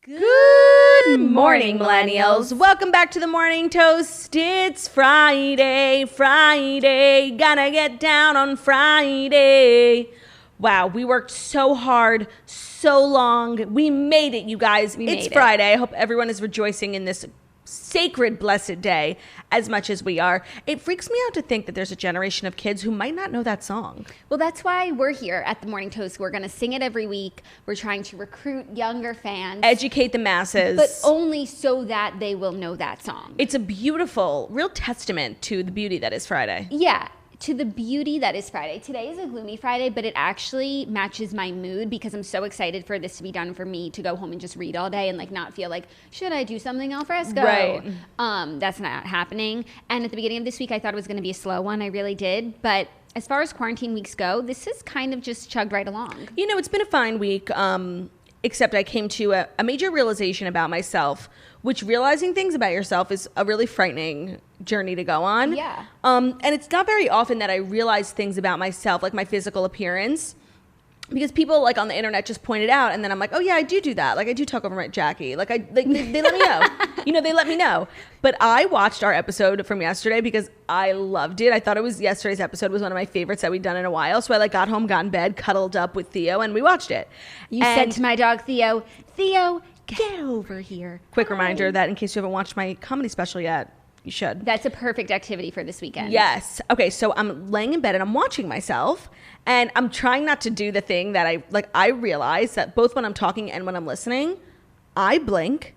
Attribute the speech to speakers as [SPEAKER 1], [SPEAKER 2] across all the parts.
[SPEAKER 1] Good morning, millennials. Welcome back to the Morning Toast. It's Friday, gonna get down on Friday. Wow, we worked so hard, so long. We made it, you guys. It's Friday. I hope everyone is rejoicing in this sacred, blessed day as much as we are. It freaks me out to think that there's a generation of kids who might not know that song.
[SPEAKER 2] Well, that's why we're here at the Morning Toast. We're going to sing it every week. We're trying to recruit younger fans.
[SPEAKER 1] Educate the masses.
[SPEAKER 2] But only so that they will know that song.
[SPEAKER 1] It's a beautiful, real testament to the beauty that is Friday.
[SPEAKER 2] Yeah. To the beauty that is Friday. Today is a gloomy Friday, but it actually matches my mood because I'm so excited for this to be done, for me to go home and just read all day and like not feel like, should I do something al fresco?
[SPEAKER 1] Right.
[SPEAKER 2] That's not happening. And at the beginning of this week, I thought it was going to be a slow one. I really did. But as far as quarantine weeks go, this has kind of just chugged right along.
[SPEAKER 1] You know, it's been a fine week, except I came to a major realization about myself, which realizing things about yourself is a really frightening journey to go on.
[SPEAKER 2] Yeah.
[SPEAKER 1] And it's not very often that I realize things about myself, like my physical appearance, because people like on the internet just point it out, and then I'm like, oh yeah, I do that. Like I do talk over my Jackie. Like they let me know. You know, they let me know. But I watched our episode from yesterday because I loved it. I thought yesterday's episode was one of my favorites that we'd done in a while. So I like got home, got in bed, cuddled up with Theo, and we watched it.
[SPEAKER 2] You said to my dog, Theo, get over here.
[SPEAKER 1] Quick reminder that in case you haven't watched my comedy special yet, you should.
[SPEAKER 2] That's a perfect activity for this weekend.
[SPEAKER 1] Yes. Okay, so I'm laying in bed and I'm watching myself, and I'm trying not to do the thing that I realize that both when I'm talking and when I'm listening, I blink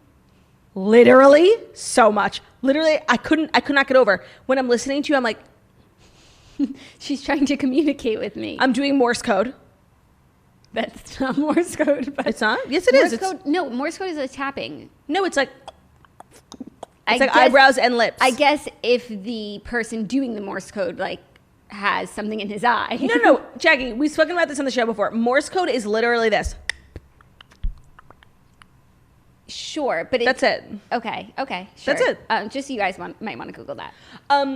[SPEAKER 1] literally so much. Literally, I could not get over. When I'm listening to you, I'm like,
[SPEAKER 2] she's trying to communicate with me.
[SPEAKER 1] I'm doing Morse code.
[SPEAKER 2] That's not Morse code. But
[SPEAKER 1] it's not? Yes, it is.
[SPEAKER 2] Morse code is a tapping.
[SPEAKER 1] No, it's like eyebrows and lips.
[SPEAKER 2] I guess if the person doing the Morse code like has something in his eye.
[SPEAKER 1] No, Jackie, we've spoken about this on the show before. Morse code is literally this.
[SPEAKER 2] Sure, but
[SPEAKER 1] that's it.
[SPEAKER 2] Okay, sure.
[SPEAKER 1] That's it.
[SPEAKER 2] Just so you guys might want to Google that.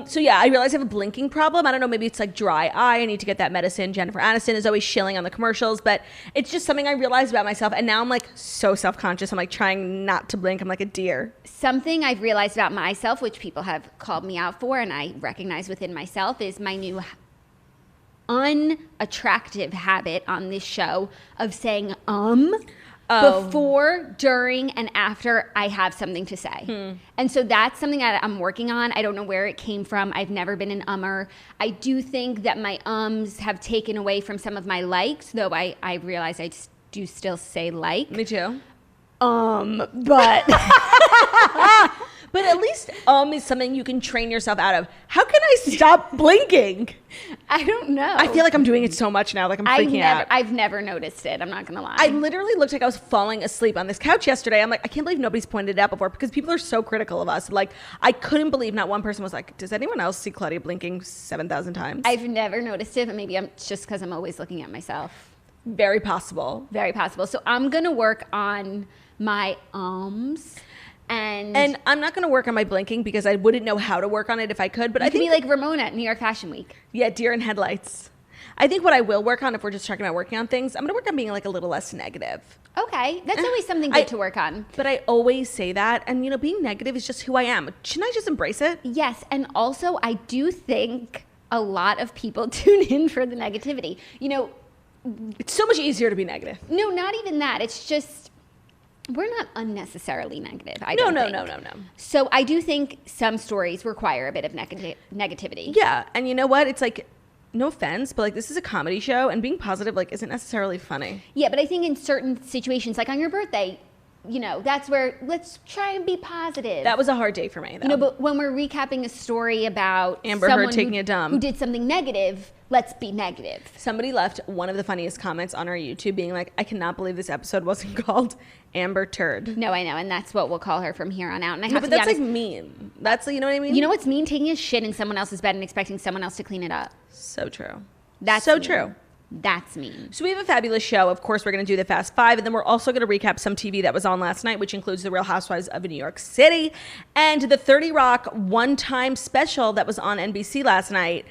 [SPEAKER 1] So yeah, I realize I have a blinking problem. I don't know, maybe it's like dry eye. I need to get that medicine. Jennifer Aniston is always shilling on the commercials, but it's just something I realized about myself, and now I'm like so self-conscious. I'm like trying not to blink. I'm like a deer.
[SPEAKER 2] Something I've realized about myself, which people have called me out for, and I recognize within myself, is my new unattractive habit on this show of saying before, during, and after I have something to say. And so that's something that I'm working on. I don't know where it came from. I've never been an ummer. I do think that my ums have taken away from some of my likes, though I realize I do still say like.
[SPEAKER 1] Me too.
[SPEAKER 2] But...
[SPEAKER 1] But at least is something you can train yourself out of. How can I stop blinking?
[SPEAKER 2] I don't know.
[SPEAKER 1] I feel like I'm doing it so much now. Like I'm freaking out.
[SPEAKER 2] I've never noticed it. I'm not going to lie.
[SPEAKER 1] I literally looked like I was falling asleep on this couch yesterday. I'm like, I can't believe nobody's pointed it out before, because people are so critical of us. Like, I couldn't believe not one person was like, does anyone else see Claudia blinking 7,000 times?
[SPEAKER 2] I've never noticed it, but maybe it's just because I'm always looking at myself.
[SPEAKER 1] Very possible.
[SPEAKER 2] Very possible. So I'm going to work on my ums.
[SPEAKER 1] And I'm not going to work on my blinking because I wouldn't know how to work on it if I could. But
[SPEAKER 2] I could be like Ramona at New York Fashion Week.
[SPEAKER 1] Yeah, deer in headlights. I think what I will work on, if we're just talking about working on things, I'm going to work on being like a little less negative.
[SPEAKER 2] Okay, that's always something good to work on.
[SPEAKER 1] But I always say that, and being negative is just who I am. Shouldn't I just embrace it?
[SPEAKER 2] Yes, and also I do think a lot of people tune in for the negativity.
[SPEAKER 1] It's so much easier to be negative.
[SPEAKER 2] No, not even that. It's just... we're not unnecessarily negative.
[SPEAKER 1] No.
[SPEAKER 2] So I do think some stories require a bit of negativity.
[SPEAKER 1] Yeah, and you know what? It's like, no offense, but like this is a comedy show, and being positive like isn't necessarily funny.
[SPEAKER 2] Yeah, but I think in certain situations, like on your birthday, that's where let's try and be positive.
[SPEAKER 1] That was a hard day for me, though.
[SPEAKER 2] But when we're recapping a story about
[SPEAKER 1] Amber Heard taking a dump,
[SPEAKER 2] who did something negative, let's be negative.
[SPEAKER 1] Somebody left one of the funniest comments on our YouTube being like, I cannot believe this episode wasn't called Amber Turd.
[SPEAKER 2] No, I know, and that's what we'll call her from here on out. And
[SPEAKER 1] but that's like mean. That's you know what I mean?
[SPEAKER 2] You know what's mean? Taking a shit in someone else's bed and expecting someone else to clean it up.
[SPEAKER 1] So true.
[SPEAKER 2] That's
[SPEAKER 1] so
[SPEAKER 2] mean.
[SPEAKER 1] True.
[SPEAKER 2] That's mean.
[SPEAKER 1] So we have a fabulous show. Of course, we're going to do the Fast Five, and then we're also going to recap some TV that was on last night, which includes The Real Housewives of New York City and the 30 Rock one-time special that was on NBC last night,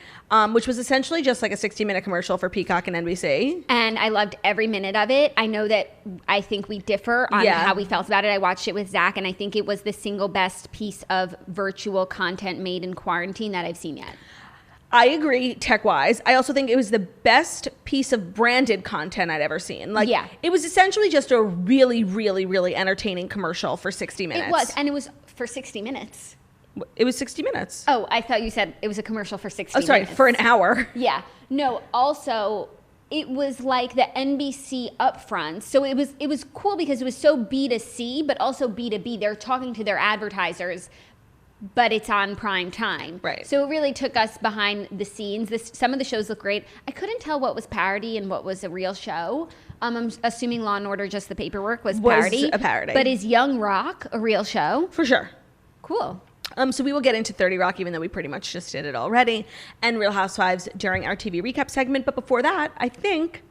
[SPEAKER 1] which was essentially just like a 60-minute commercial for Peacock and NBC.
[SPEAKER 2] And I loved every minute of it. I know that I think we differ on how we felt about it. I watched it with Zach, and I think it was the single best piece of virtual content made in quarantine that I've seen yet.
[SPEAKER 1] I agree, tech-wise. I also think it was the best piece of branded content I'd ever seen. Like, it was essentially just a really, really, really entertaining commercial for 60 minutes.
[SPEAKER 2] It was, and it was for 60 minutes.
[SPEAKER 1] It was 60 minutes.
[SPEAKER 2] Oh, I thought you said it was a commercial for 60 minutes.
[SPEAKER 1] Oh, sorry, for an hour.
[SPEAKER 2] Yeah. No, also, it was like the NBC upfront. So it was cool because it was so B2C, but also B2B. They're talking to their advertisers, but it's on prime time.
[SPEAKER 1] Right.
[SPEAKER 2] So it really took us behind the scenes. Some of the shows look great. I couldn't tell what was parody and what was a real show. I'm assuming Law & Order, Just the Paperwork was parody.
[SPEAKER 1] Was a parody.
[SPEAKER 2] But is Young Rock a real show?
[SPEAKER 1] For sure.
[SPEAKER 2] Cool.
[SPEAKER 1] So we will get into 30 Rock, even though we pretty much just did it already, and Real Housewives during our TV recap segment. But before that, I think...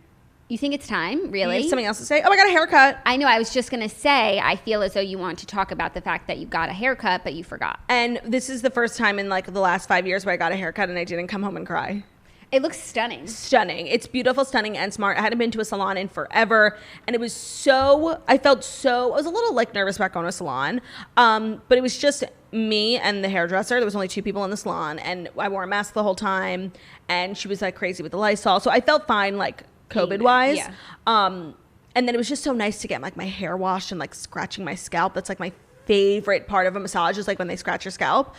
[SPEAKER 2] You think it's time? Really?
[SPEAKER 1] You have something else to say? Oh, I got a haircut.
[SPEAKER 2] I know. I was just going to say, I feel as though you want to talk about the fact that you got a haircut, but you forgot.
[SPEAKER 1] And this is the first time in like the last 5 years where I got a haircut and I didn't come home and cry.
[SPEAKER 2] It looks stunning.
[SPEAKER 1] Stunning. It's beautiful, stunning, and smart. I hadn't been to a salon in forever. And it was I was a little like nervous about going to a salon. But it was just me and the hairdresser. There was only 2 people in the salon. And I wore a mask the whole time. And she was like crazy with the Lysol. So I felt fine, like COVID-wise.
[SPEAKER 2] Yeah.
[SPEAKER 1] And then it was just so nice to get like my hair washed and like scratching my scalp. That's like my favorite part of a massage is like when they scratch your scalp.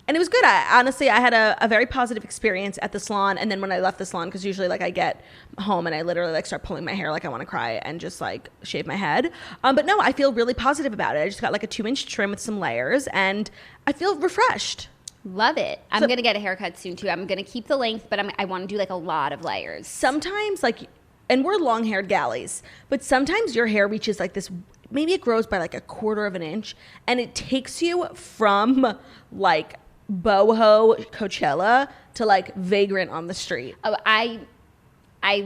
[SPEAKER 1] And it was good. Honestly, I had a very positive experience at the salon. And then when I left the salon, because usually like I get home and I literally like start pulling my hair like I want to cry and just like shave my head. But no, I feel really positive about it. I just got like a 2-inch trim with some layers and I feel refreshed.
[SPEAKER 2] Love it. I'm going to get a haircut soon too. I'm going to keep the length, but I want to do like a lot of layers.
[SPEAKER 1] Sometimes like, and we're long-haired galleys, but sometimes your hair reaches like this, maybe it grows by like 1/4 of an inch and it takes you from like boho Coachella to like vagrant on the street.
[SPEAKER 2] Oh, I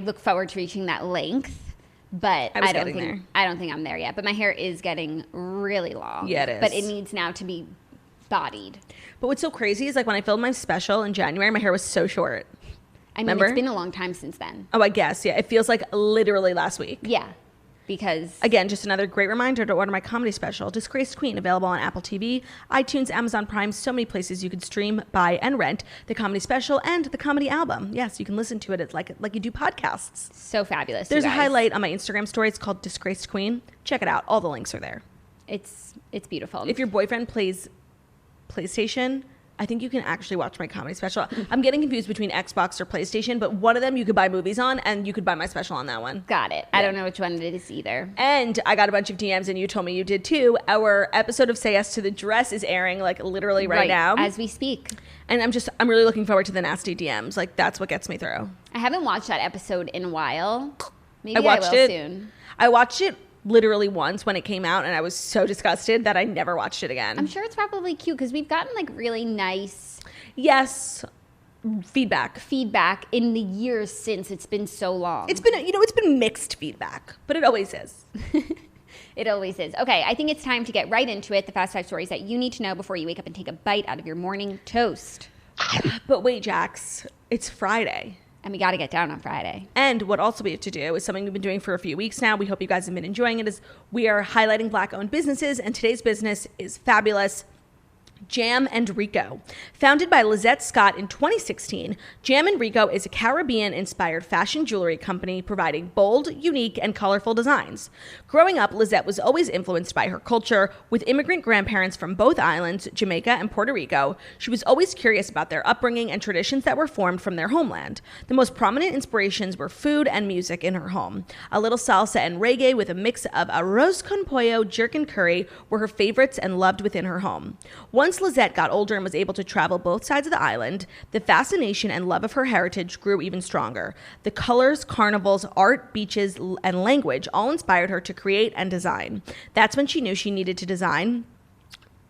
[SPEAKER 2] look forward to reaching that length, but I don't think I'm there yet. But my hair is getting really long.
[SPEAKER 1] Yeah, it is.
[SPEAKER 2] But it needs now to be bodied.
[SPEAKER 1] But what's so crazy is like when I filmed my special in January, my hair was so short.
[SPEAKER 2] I mean,
[SPEAKER 1] Remember?
[SPEAKER 2] It's been a long time since then.
[SPEAKER 1] Oh, I guess. Yeah. It feels like literally last week.
[SPEAKER 2] Yeah. Because
[SPEAKER 1] again, just another great reminder to order my comedy special, Disgraced Queen, available on Apple TV, iTunes, Amazon Prime, so many places you could stream, buy, and rent the comedy special and the comedy album. Yes, you can listen to it. It's like you do podcasts.
[SPEAKER 2] So fabulous.
[SPEAKER 1] There's a highlight on my Instagram story. It's called Disgraced Queen. Check it out. All the links are there.
[SPEAKER 2] It's beautiful.
[SPEAKER 1] If your boyfriend plays PlayStation, I think you can actually watch my comedy special. I'm getting confused between Xbox or PlayStation, but one of them you could buy movies on, and you could buy my special on that one.
[SPEAKER 2] Got it. Yeah. I don't know which one it is either.
[SPEAKER 1] And I got a bunch of DMs, and you told me you did too. Our episode of Say Yes to the Dress is airing like literally right now.
[SPEAKER 2] As we speak.
[SPEAKER 1] And I'm really looking forward to the nasty DMs. Like that's what gets me through.
[SPEAKER 2] I haven't watched that episode in a while. Maybe I will soon.
[SPEAKER 1] I watched it literally once when it came out, and I was so disgusted that I never watched it again.
[SPEAKER 2] I'm sure it's probably cute because we've gotten like really nice feedback in the years since. It's been so long.
[SPEAKER 1] It's been mixed feedback, but it always is.
[SPEAKER 2] It always is. Okay, I think it's time to get right into it. The Fast 5 stories that you need to know before you wake up and take a bite out of your morning toast.
[SPEAKER 1] But wait, Jax, it's Friday.
[SPEAKER 2] And we got to get down on Friday.
[SPEAKER 1] And what also we have to do is something we've been doing for a few weeks now. We hope you guys have been enjoying it. Is we are highlighting Black-owned businesses, and today's business is fabulous. Jam and Rico. Founded by Lizette Scott in 2016, Jam and Rico is a Caribbean-inspired fashion jewelry company providing bold, unique, and colorful designs. Growing up, Lizette was always influenced by her culture. With immigrant grandparents from both islands, Jamaica and Puerto Rico, she was always curious about their upbringing and traditions that were formed from their homeland. The most prominent inspirations were food and music in her home. A little salsa and reggae with a mix of arroz con pollo, jerk, and curry were her favorites and loved within her home. Once Lizette got older and was able to travel both sides of the island, the fascination and love of her heritage grew even stronger. The colors, carnivals, art, beaches, and language all inspired her to create and design. That's when she knew she needed to design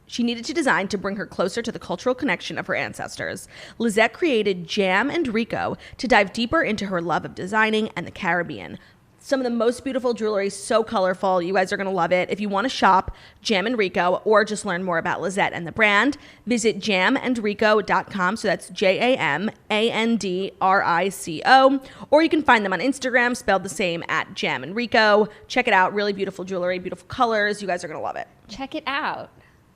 [SPEAKER 1] she needed to design to bring her closer to the cultural connection of her ancestors. Lizette created Jam and Rico to dive deeper into her love of designing and the Caribbean. Some of the most beautiful jewelry, so colorful. You guys are going to love it. If you want to shop Jam and Rico or just learn more about Lizette and the brand, visit jamandrico.com. So that's JAMANDRICO. Or you can find them on Instagram, spelled the same, at Jam and Rico. Check it out. Really beautiful jewelry, beautiful colors. You guys are going to love it.
[SPEAKER 2] Check it out.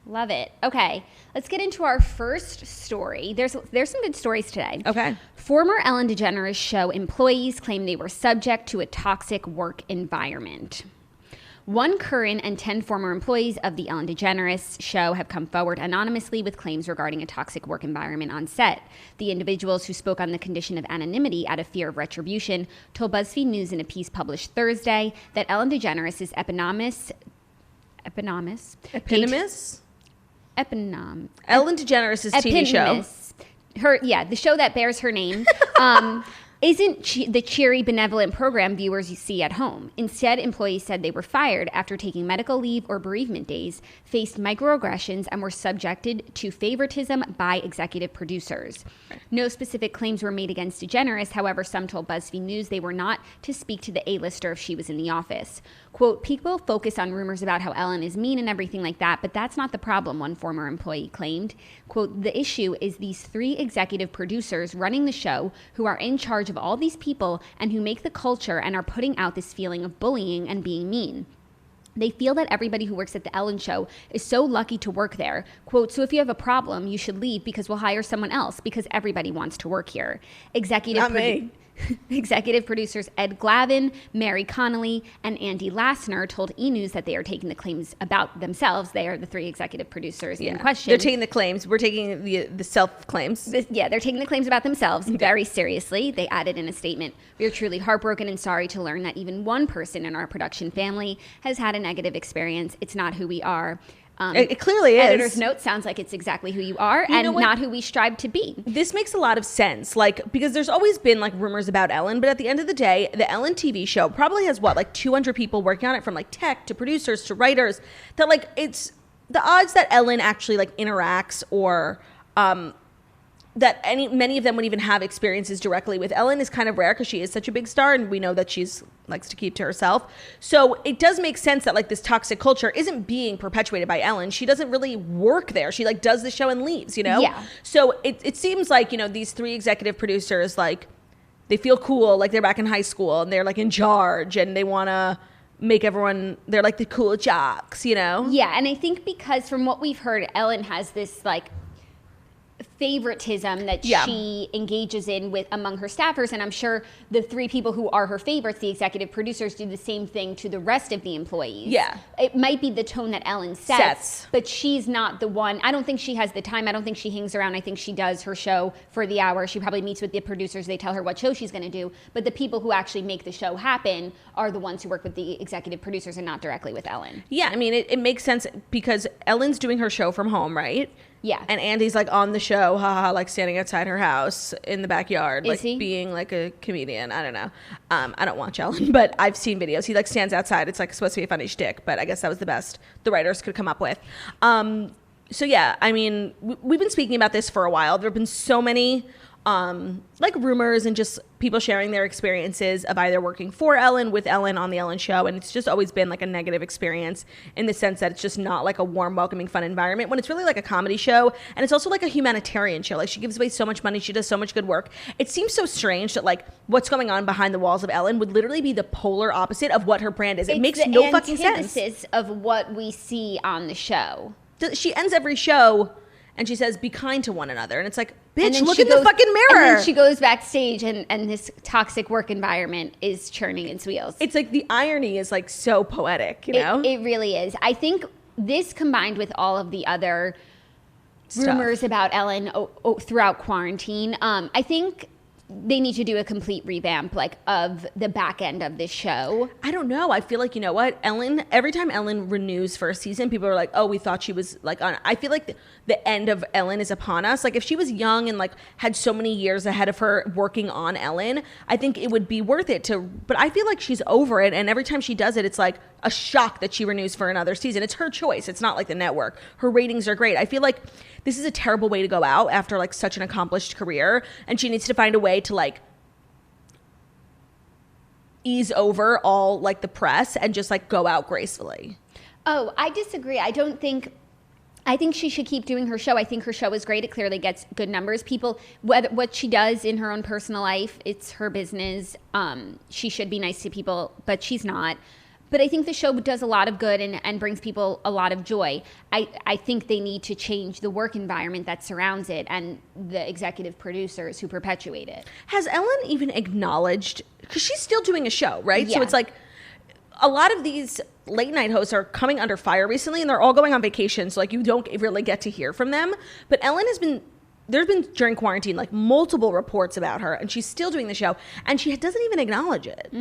[SPEAKER 2] Love it. Okay, let's get into our first story. There's some good stories today.
[SPEAKER 1] Okay.
[SPEAKER 2] Former Ellen DeGeneres show employees claim they were subject to a toxic work environment. 1 current and 10 former employees of the Ellen DeGeneres show have come forward anonymously with claims regarding a toxic work environment on set. The individuals who spoke on the condition of anonymity out of fear of retribution told BuzzFeed News in a piece published Thursday that Ellen DeGeneres'
[SPEAKER 1] Ellen DeGeneres' TV show.
[SPEAKER 2] The show that bears her name, isn't the cheery, benevolent program viewers you see at home. Instead, employees said they were fired after taking medical leave or bereavement days, faced microaggressions, and were subjected to favoritism by executive producers. No specific claims were made against DeGeneres. However, some told BuzzFeed News they were not to speak to the A-lister if she was in the office. Quote, people focus on rumors about how Ellen is mean and everything like that, but that's not the problem, one former employee claimed. Quote, the issue is these 3 executive producers running the show who are in charge of all these people and who make the culture and are putting out this feeling of bullying and being mean. They feel that everybody who works at the Ellen show is so lucky to work there. Quote, so if you have a problem, you should leave because we'll hire someone else because everybody wants to work here. Executive producers Ed Glavin, Mary Connolly, and Andy Lassner told E! News that they are taking the claims about themselves. They are the 3 executive producers in question.
[SPEAKER 1] They're taking the claims. We're taking the self-claims.
[SPEAKER 2] They're taking the claims about themselves very seriously. They added in a statement, we are truly heartbroken and sorry to learn that even one person in our production family has had a negative experience. It's not who we are.
[SPEAKER 1] It clearly is.
[SPEAKER 2] Editor's note sounds like it's exactly who you are and not who we strive to be.
[SPEAKER 1] This makes a lot of sense, because there's always been rumors about Ellen, but at the end of the day, the Ellen TV show probably has 200 people working on it, from tech to producers to writers. That it's the odds that Ellen actually interacts or that many of them would even have experiences directly with Ellen is kind of rare because she is such a big star, and we know that she's likes to keep to herself. So it does make sense that this toxic culture isn't being perpetuated by Ellen. She doesn't really work there. She does the show and leaves,
[SPEAKER 2] Yeah.
[SPEAKER 1] So it seems these 3 executive producers, they feel cool, they're back in high school and they're in charge and they want to make everyone, they're the cool jocks,
[SPEAKER 2] Yeah, and I think because from what we've heard, Ellen has this favoritism that she engages in with among her staffers, and I'm sure the 3 people who are her favorites, the executive producers, do the same thing to the rest of the employees.
[SPEAKER 1] Yeah,
[SPEAKER 2] it might be the tone that Ellen sets, but she's not the one. I don't think she has the time. I don't think she hangs around. I think she does her show for the hour. She probably meets with the producers. They tell her what show she's going to do, but the people who actually make the show happen are the ones who work with the executive producers and not directly with Ellen.
[SPEAKER 1] Yeah, I mean, it makes sense because Ellen's doing her show from home, right?
[SPEAKER 2] Yeah.
[SPEAKER 1] And Andy's on the show, haha, standing outside her house in the backyard,
[SPEAKER 2] Is he?
[SPEAKER 1] being a comedian. I don't know. I don't watch Ellen, but I've seen videos. He stands outside. It's supposed to be a funny shtick, but I guess that was the best the writers could come up with. So yeah, I mean, we've been speaking about this for a while. There have been so many rumors and just people sharing their experiences of either working for Ellen, with Ellen, on the Ellen show, and it's just always been a negative experience in the sense that it's just not a warm, welcoming, fun environment, when it's really a comedy show, and it's also a humanitarian show. She gives away so much money, she does so much good work. It seems so strange that what's going on behind the walls of Ellen would literally be the polar opposite of what her brand is. It makes no fucking sense.
[SPEAKER 2] It's the antithesis of what we see on the show.
[SPEAKER 1] She ends every show and she says, be kind to one another. And it's bitch, look in the fucking mirror.
[SPEAKER 2] And then she goes backstage and this toxic work environment is churning its wheels.
[SPEAKER 1] It's the irony is so poetic, you know?
[SPEAKER 2] It really is. I think this combined with all of the other rumors about Ellen throughout quarantine, I think they need to do a complete revamp of the back end of this show.
[SPEAKER 1] I don't know. I feel you know what? Ellen, every time Ellen renews for a season, people are oh, we thought she was on. I feel the end of Ellen is upon us. If she was young and had so many years ahead of her working on Ellen, I think it would be worth it to, but I feel she's over it. And every time she does it, it's a shock that she renews for another season. It's her choice. It's not like the network. Her ratings are great. I feel like this is a terrible way to go out after like such an accomplished career, and she needs to find a way to like ease over all like the press and just like go out gracefully.
[SPEAKER 2] Oh, I disagree. I think she should keep doing her show. I think her show is great. It clearly gets good numbers. People, what she does in her own personal life, it's her business. She should be nice to people, but she's not. But I think the show does a lot of good and brings people a lot of joy. I think they need to change the work environment that surrounds it and the executive producers who perpetuate it.
[SPEAKER 1] Has Ellen even acknowledged, because she's still doing a show, right?
[SPEAKER 2] Yeah.
[SPEAKER 1] So it's like a lot of these late night hosts are coming under fire recently, and they're all going on vacation, so like you don't really get to hear from them. But Ellen there's been during quarantine like multiple reports about her, and she's still doing the show, and she doesn't even acknowledge it.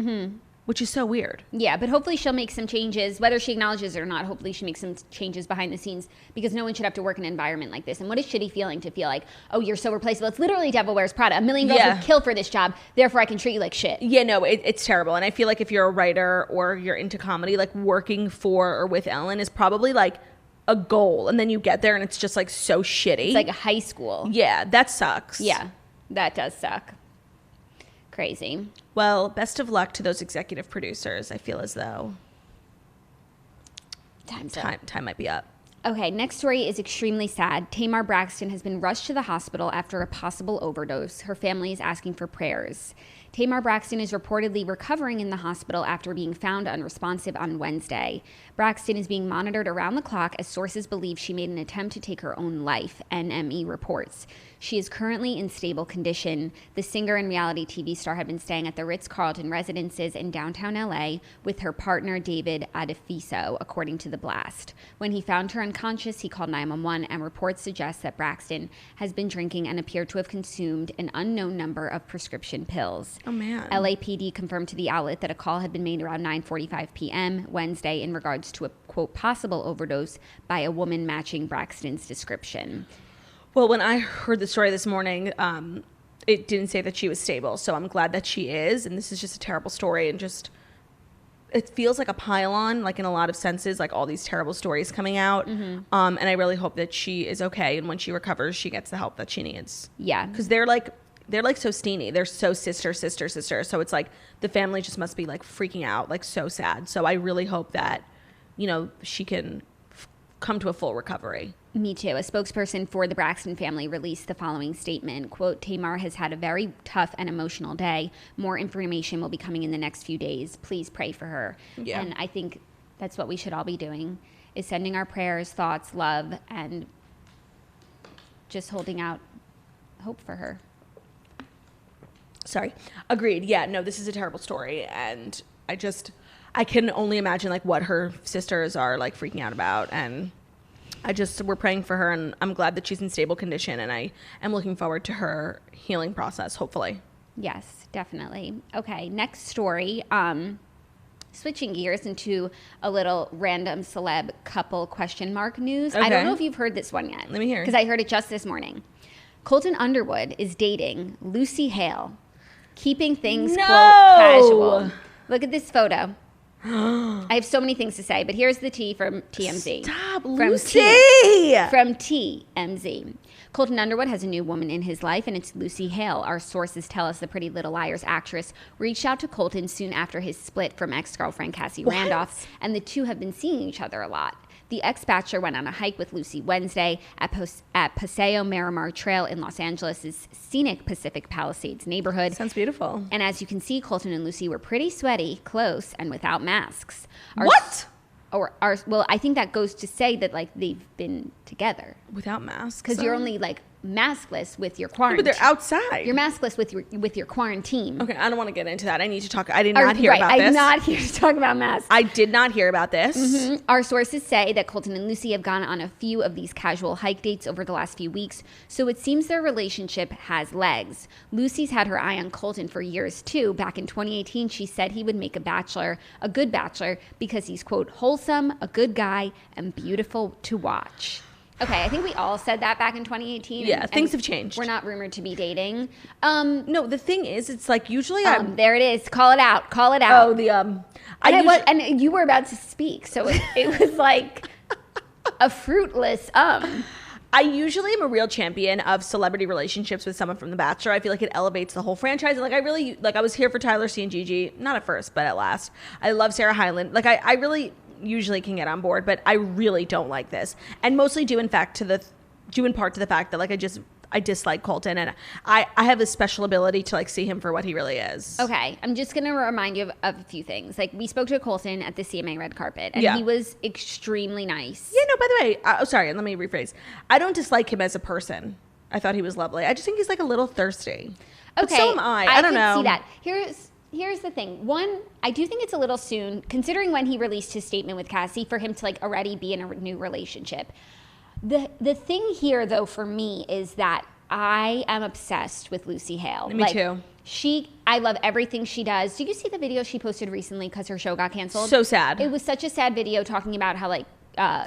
[SPEAKER 1] Which is so weird.
[SPEAKER 2] Yeah, but hopefully she'll make some changes, whether she acknowledges it or not. Hopefully she makes some changes behind the scenes, because no one should have to work in an environment like this. And what a shitty feeling to feel like, oh, you're so replaceable. It's literally Devil Wears Prada. A million girls would kill for this job. Therefore, I can treat you like shit.
[SPEAKER 1] Yeah, no, it's terrible. And I feel like if you're a writer or you're into comedy, like working for or with Ellen is probably like a goal. And then you get there and it's just like so shitty.
[SPEAKER 2] It's like a high school.
[SPEAKER 1] Yeah, that sucks.
[SPEAKER 2] Yeah, that does suck. Crazy.
[SPEAKER 1] Well, best of luck to those executive producers. I feel as though time might be up.
[SPEAKER 2] Okay, next story is extremely sad. Tamar Braxton has been rushed to the hospital after a possible overdose. Her family is asking for prayers. Tamar Braxton is reportedly recovering in the hospital after being found unresponsive on Wednesday. Braxton is being monitored around the clock as sources believe she made an attempt to take her own life, NME reports. She is currently in stable condition. The singer and reality TV star had been staying at the Ritz-Carlton residences in downtown LA with her partner David Adefiso, according to The Blast. When he found her unconscious, he called 911, and reports suggest that Braxton has been drinking and appeared to have consumed an unknown number of prescription pills.
[SPEAKER 1] Oh, man.
[SPEAKER 2] LAPD confirmed to the outlet that a call had been made around 9:45 p.m. Wednesday in regards to a, quote, possible overdose by a woman matching Braxton's description.
[SPEAKER 1] Well, when I heard the story this morning, it didn't say that she was stable. So I'm glad that she is. And this is just a terrible story. And just, it feels like a pile-on, like in a lot of senses, like all these terrible stories coming out. And I really hope that she is okay. And when she recovers, she gets the help that she needs.
[SPEAKER 2] Yeah.
[SPEAKER 1] Because they're like so steamy. They're so sister. So it's like the family just must be like freaking out, like so sad. So I really hope that, you know, she can come to a full recovery.
[SPEAKER 2] Me too. A spokesperson for the Braxton family released the following statement, quote, Tamar has had a very tough and emotional day. More information will be coming in the next few days. Please pray for her. Yeah. And I think that's what we should all be doing, is sending our prayers, thoughts, love, and just holding out hope for her.
[SPEAKER 1] Sorry. Agreed. Yeah, no, this is a terrible story. And I can only imagine like what her sisters are like freaking out about. And we're praying for her, and I'm glad that she's in stable condition, and I am looking forward to her healing process, hopefully.
[SPEAKER 2] Yes, definitely. Okay, next story. Switching gears into a little random celeb couple question mark news. Okay. I don't know if you've heard this one yet.
[SPEAKER 1] Let me hear.
[SPEAKER 2] Because I heard it just this morning. Colton Underwood is dating Lucy Hale, keeping things, quote, casual. Look at this photo. I have so many things to say, but here's the tea from TMZ.
[SPEAKER 1] Stop,
[SPEAKER 2] from
[SPEAKER 1] Lucy!
[SPEAKER 2] From TMZ. Colton Underwood has a new woman in his life, and it's Lucy Hale. Our sources tell us the Pretty Little Liars actress reached out to Colton soon after his split from ex-girlfriend Cassie Randolph, and the two have been seeing each other a lot. The ex-bachelor went on a hike with Lucy Wednesday at Paseo Miramar Trail in Los Angeles' scenic Pacific Palisades neighborhood.
[SPEAKER 1] Sounds beautiful.
[SPEAKER 2] And as you can see, Colton and Lucy were pretty sweaty, close, and without masks. Well, I think that goes to say that like they've been together
[SPEAKER 1] without masks,
[SPEAKER 2] because you're only like maskless with your quarantine.
[SPEAKER 1] Yeah, but they're outside.
[SPEAKER 2] You're maskless with your quarantine.
[SPEAKER 1] Okay, I don't want to get into that. I need to talk. I did not hear about this.
[SPEAKER 2] I'm not here to talk about masks.
[SPEAKER 1] I did not hear about this.
[SPEAKER 2] Mm-hmm. Our sources say that Colton and Lucy have gone on a few of these casual hike dates over the last few weeks, so it seems their relationship has legs. Lucy's had her eye on Colton for years too. Back in 2018, she said he would make a good bachelor, because he's, quote, wholesome, a good guy, and beautiful to watch. Okay, I think we all said that back in 2018.
[SPEAKER 1] Yeah, things have changed.
[SPEAKER 2] We're not rumored to be dating.
[SPEAKER 1] No, the thing is, it's like usually
[SPEAKER 2] there it is. Call it out. Call it out.
[SPEAKER 1] Oh, the
[SPEAKER 2] and you were about to speak, so it was like a fruitless
[SPEAKER 1] I usually am a real champion of celebrity relationships with someone from The Bachelor. I feel like it elevates the whole franchise. And like I was here for Tyler C and Gigi, not at first, but at last. I love Sarah Hyland. Like I really usually can get on board, but I really don't like this. And mostly due in part to the fact that like I dislike Colton, and I have a special ability to like see him for what he really is.
[SPEAKER 2] Okay, I'm just gonna remind you of a few things. Like we spoke to Colton at the CMA red carpet, and he was extremely nice.
[SPEAKER 1] Yeah, no. By the way, sorry, let me rephrase. I don't dislike him as a person. I thought he was lovely. I just think he's like a little thirsty. Okay, but so am I. I don't know.
[SPEAKER 2] See that. Here's the thing. One, I do think it's a little soon, considering when he released his statement with Cassie, for him to like already be in a new relationship. The thing here, though, for me is that I am obsessed with Lucy Hale.
[SPEAKER 1] Me too.
[SPEAKER 2] I love everything she does. Did you see the video she posted recently because her show got canceled?
[SPEAKER 1] So sad.
[SPEAKER 2] It was such a sad video talking about how like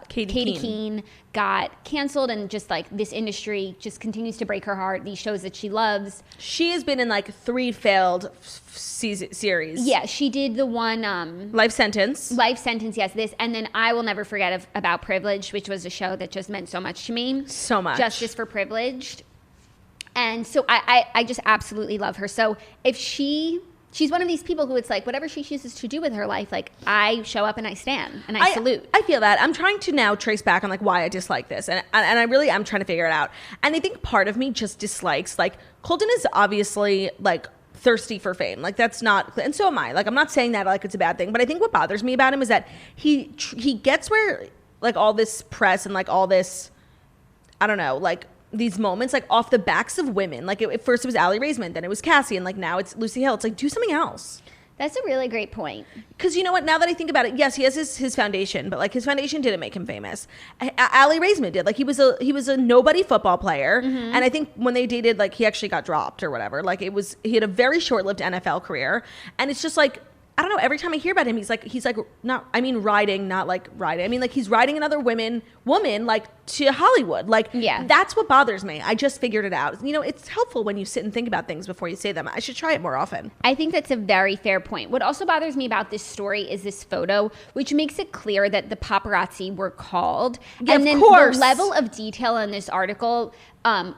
[SPEAKER 2] Katie Keene got canceled, and just like this industry just continues to break her heart. These shows that she loves.
[SPEAKER 1] She has been in like 3 failed series.
[SPEAKER 2] Yeah, she did the one
[SPEAKER 1] Life Sentence.
[SPEAKER 2] Yes, this, and then I will never forget about Privileged, which was a show that just meant so much to me.
[SPEAKER 1] So much.
[SPEAKER 2] Justice for Privileged. And so I just absolutely love her. So if she's one of these people who it's like whatever she chooses to do with her life, like I show up and I stand and I salute.
[SPEAKER 1] I feel that. I'm trying to now trace back on like why I dislike this, and I really am trying to figure it out. And I think part of me just dislikes, like, Colton is obviously like thirsty for fame. Like that's not, and so am I. Like I'm not saying that like it's a bad thing, but I think what bothers me about him is that he gets where like all this press and like all this, I don't know, like these moments like off the backs of women. Like at first it was Allie Raisman, then it was Cassie, and like now it's Lucy Hale. It's like, do something else.
[SPEAKER 2] That's a really great point.
[SPEAKER 1] Because you know what? Now that I think about it, yes, he has his foundation, but like his foundation didn't make him famous. Allie Raisman did. Like he was a nobody football player, and I think when they dated, like he actually got dropped or whatever. Like he had a very short-lived NFL career, and it's just like, I don't know. Every time I hear about him, he's like not. I mean, riding, not like riding. I mean, like he's riding another woman like to Hollywood. Like,
[SPEAKER 2] yeah,
[SPEAKER 1] that's what bothers me. I just figured it out. You know, it's helpful when you sit and think about things before you say them. I should try it more often.
[SPEAKER 2] I think that's a very fair point. What also bothers me about this story is this photo, which makes it clear that the paparazzi were called.
[SPEAKER 1] Yeah,
[SPEAKER 2] and then
[SPEAKER 1] of course.
[SPEAKER 2] The level of detail in this article,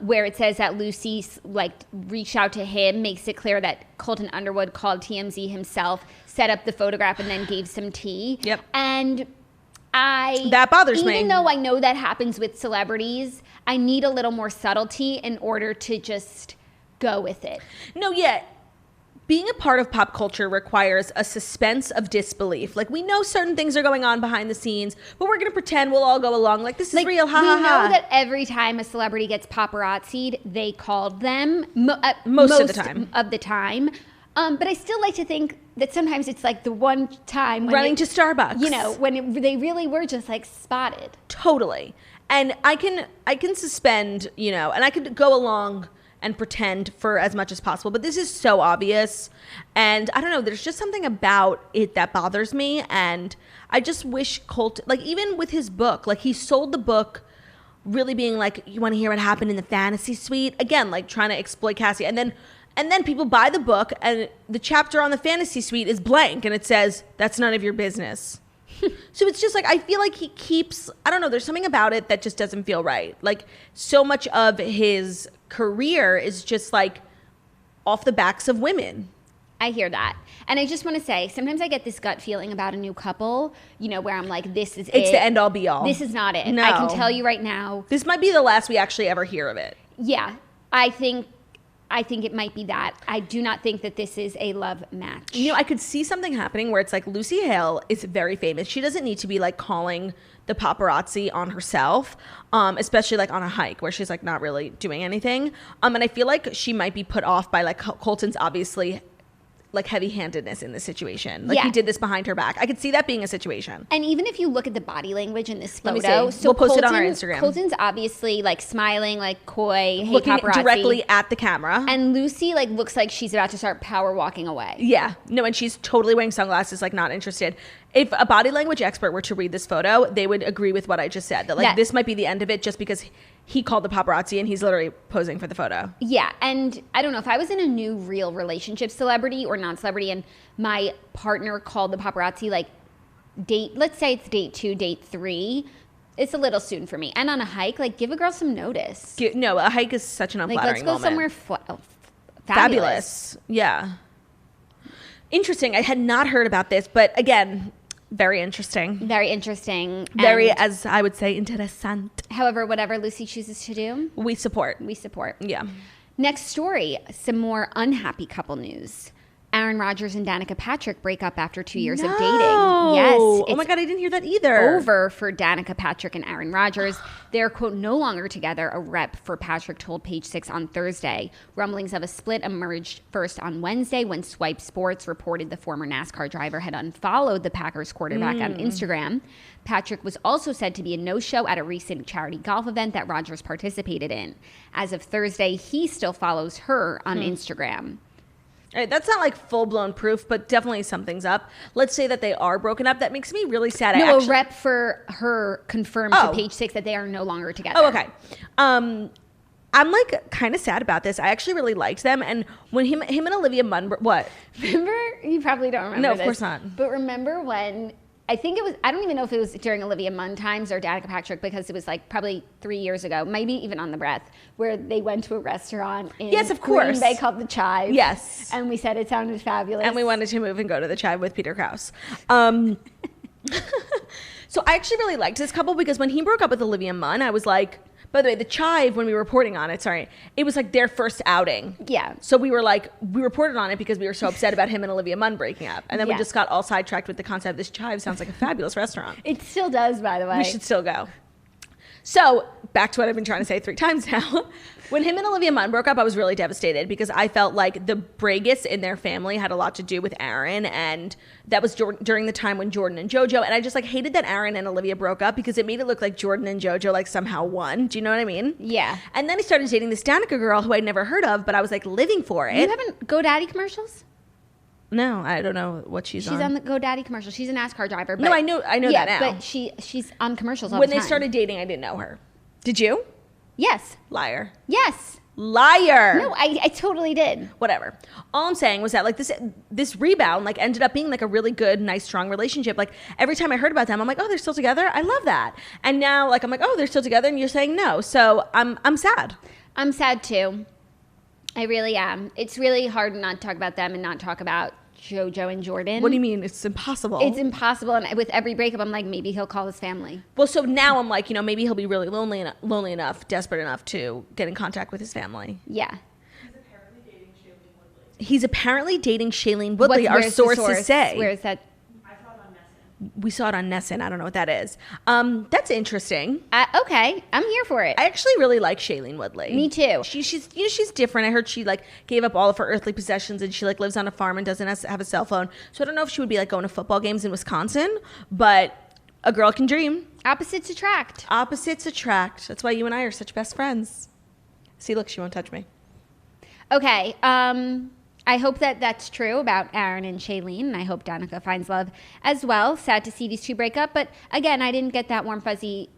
[SPEAKER 2] where it says that Lucy like reached out to him, makes it clear that Colton Underwood called TMZ himself, set up the photograph, and then gave some tea.
[SPEAKER 1] Yep.
[SPEAKER 2] And
[SPEAKER 1] that bothers me.
[SPEAKER 2] Even though I know that happens with celebrities, I need a little more subtlety in order to just go with it.
[SPEAKER 1] No, yeah. Being a part of pop culture requires a suspense of disbelief. Like, we know certain things are going on behind the scenes, but we're going to pretend we'll all go along. Like, this is real, ha, ha, ha.
[SPEAKER 2] We know that every time a celebrity gets paparazzi'd, they called them.
[SPEAKER 1] Most of the time.
[SPEAKER 2] But I still like to think that sometimes it's like the one time when
[SPEAKER 1] running to Starbucks.
[SPEAKER 2] You know, when they really were just like spotted.
[SPEAKER 1] Totally. And I can suspend, you know, and I could go along and pretend for as much as possible. But this is so obvious. And I don't know, there's just something about it that bothers me. And I just wish Colton, like even with his book, like he sold the book really being like, you want to hear what happened in the fantasy suite? Again, like trying to exploit Cassie. And then people buy the book and the chapter on the fantasy suite is blank and it says, that's none of your business. So it's just like, I feel like he keeps, I don't know, there's something about it that just doesn't feel right. Like so much of his career is just like off the backs of women.
[SPEAKER 2] I hear that. And I just want to say, sometimes I get this gut feeling about a new couple, you know, where I'm like, this is it.
[SPEAKER 1] It's the end all be all.
[SPEAKER 2] This is not it.
[SPEAKER 1] No.
[SPEAKER 2] I can tell you right now.
[SPEAKER 1] This might be the last we actually ever hear of it.
[SPEAKER 2] Yeah. I think it might be that. I do not think that this is a love match.
[SPEAKER 1] You know, I could see something happening where it's like Lucy Hale is very famous. She doesn't need to be like calling the paparazzi on herself, especially like on a hike where she's like not really doing anything. And I feel like she might be put off by like Colton's obviously like heavy-handedness in this situation. Like
[SPEAKER 2] Yeah.
[SPEAKER 1] he did this behind her back. I could see that being a situation.
[SPEAKER 2] And even if you look at the body language in this
[SPEAKER 1] Let me
[SPEAKER 2] photo,
[SPEAKER 1] see. We'll post it on our Instagram.
[SPEAKER 2] Colton's obviously like smiling, like coy, hey,
[SPEAKER 1] Looking
[SPEAKER 2] paparazzi.
[SPEAKER 1] directly at the camera.
[SPEAKER 2] And Lucy like looks like she's about to start power walking away.
[SPEAKER 1] Yeah. No, and she's totally wearing sunglasses, like not interested. If a body language expert were to read this photo, they would agree with what I just said. That like
[SPEAKER 2] Yeah.
[SPEAKER 1] this might be the end of it just because he called the paparazzi and he's literally posing for the photo.
[SPEAKER 2] Yeah, and I don't know if I was in a new real relationship, celebrity or non-celebrity, and my partner called the paparazzi like let's say it's date 2, date 3, it's a little soon for me. And on a hike, like give a girl some notice.
[SPEAKER 1] No, a hike is such an
[SPEAKER 2] Like
[SPEAKER 1] unflattering
[SPEAKER 2] let's go
[SPEAKER 1] moment.
[SPEAKER 2] somewhere fabulous.
[SPEAKER 1] Yeah. Interesting. I had not heard about this, but again, very interesting.
[SPEAKER 2] Very interesting.
[SPEAKER 1] Very,
[SPEAKER 2] And,
[SPEAKER 1] as I would say, interessant.
[SPEAKER 2] however, whatever Lucy chooses to do,
[SPEAKER 1] We support.
[SPEAKER 2] we support.
[SPEAKER 1] Yeah.
[SPEAKER 2] Next story, some more unhappy couple news. Aaron Rodgers and Danica Patrick break up after 2 years of dating. Yes.
[SPEAKER 1] Oh my
[SPEAKER 2] it's
[SPEAKER 1] God, I didn't hear that either.
[SPEAKER 2] over for Danica Patrick and Aaron Rodgers. They're, quote, no longer together, a rep for Patrick told Page Six on Thursday. Rumblings of a split emerged first on Wednesday when Swipe Sports reported the former NASCAR driver had unfollowed the Packers quarterback on Instagram. Patrick was also said to be a no-show at a recent charity golf event that Rodgers participated in. As of Thursday, he still follows her on Instagram.
[SPEAKER 1] All right, that's not like full-blown proof, but definitely something's up. Let's say that they are broken up. That makes me really sad.
[SPEAKER 2] No, a rep for her confirmed to
[SPEAKER 1] Oh.
[SPEAKER 2] Page Six that they are no longer together.
[SPEAKER 1] Oh, okay. I'm like kind of sad about this. I actually really liked them, and when him and Olivia Munn, what?
[SPEAKER 2] Remember? You probably don't remember.
[SPEAKER 1] No, of
[SPEAKER 2] this,
[SPEAKER 1] course not.
[SPEAKER 2] But remember when I think it was, I don't even know if it was during Olivia Munn times or Danica Patrick, because it was like probably 3 years ago, maybe even on The Breath, where they went to a restaurant in
[SPEAKER 1] Yes, of course.
[SPEAKER 2] Green Bay called the Chive.
[SPEAKER 1] Yes.
[SPEAKER 2] And we said it sounded fabulous.
[SPEAKER 1] And we wanted to move and go to the Chive with Peter Krause. So I actually really liked this couple because when he broke up with Olivia Munn, I was like, by the way, the Chive, when we were reporting on it, it was like their first outing.
[SPEAKER 2] Yeah.
[SPEAKER 1] So we reported on it because we were so upset about him and Olivia Munn breaking up. And then we
[SPEAKER 2] Yeah.
[SPEAKER 1] just got all sidetracked with the concept. This Chive sounds like a fabulous restaurant.
[SPEAKER 2] It still does, by the way.
[SPEAKER 1] We should still go. So back to what I've been trying to say 3 times now. When him and Olivia Munn broke up, I was really devastated because I felt like the Bragus in their family had a lot to do with Aaron, and that was during the time when Jordan and JoJo, and I just like hated that Aaron and Olivia broke up because it made it look like Jordan and JoJo like somehow won. Do you know what I mean?
[SPEAKER 2] Yeah.
[SPEAKER 1] And then he started dating this Danica girl who I'd never heard of, but I was like living for it.
[SPEAKER 2] You haven't GoDaddy commercials?
[SPEAKER 1] No, I don't know what she's on.
[SPEAKER 2] She's on the GoDaddy commercial. She's a NASCAR driver. But
[SPEAKER 1] No, I know
[SPEAKER 2] yeah,
[SPEAKER 1] that now.
[SPEAKER 2] But she's on commercials all
[SPEAKER 1] When
[SPEAKER 2] the
[SPEAKER 1] they
[SPEAKER 2] time.
[SPEAKER 1] started dating, I didn't know her. Did you?
[SPEAKER 2] Yes.
[SPEAKER 1] Liar.
[SPEAKER 2] Yes.
[SPEAKER 1] Liar.
[SPEAKER 2] No, I totally did.
[SPEAKER 1] Whatever. All I'm saying was that like this rebound like ended up being like a really good, nice, strong relationship. Like every time I heard about them, I'm like, oh, they're still together. I love that. And now like I'm like, oh, they're still together, and you're saying no. So I'm sad.
[SPEAKER 2] I'm sad too. I really am. It's really hard not to talk about them and not talk about JoJo and Jordan.
[SPEAKER 1] What do you mean? It's impossible.
[SPEAKER 2] It's impossible. And with every breakup, I'm like, maybe he'll call his family.
[SPEAKER 1] Well, so now I'm like, maybe he'll be really lonely enough, desperate enough to get in contact with his family.
[SPEAKER 2] Yeah.
[SPEAKER 1] He's apparently dating Shailene Woodley. Our
[SPEAKER 2] Where's the
[SPEAKER 1] sources
[SPEAKER 2] source?
[SPEAKER 1] say.
[SPEAKER 2] Where is that?
[SPEAKER 1] We saw it on Nessun. I don't know what that is. That's interesting.
[SPEAKER 2] Okay. I'm here for it.
[SPEAKER 1] I actually really like Shailene Woodley.
[SPEAKER 2] Me too.
[SPEAKER 1] She's different. I heard she like gave up all of her earthly possessions and she like lives on a farm and doesn't have a cell phone. So I don't know if she would be like going to football games in Wisconsin, but a girl can dream.
[SPEAKER 2] Opposites attract.
[SPEAKER 1] Opposites attract. That's why you and I are such best friends. See, look, she won't touch me.
[SPEAKER 2] Okay. I hope that that's true about Aaron and Shailene, and I hope Danica finds love as well. Sad to see these two break up, but again, I didn't get that warm, fuzzy,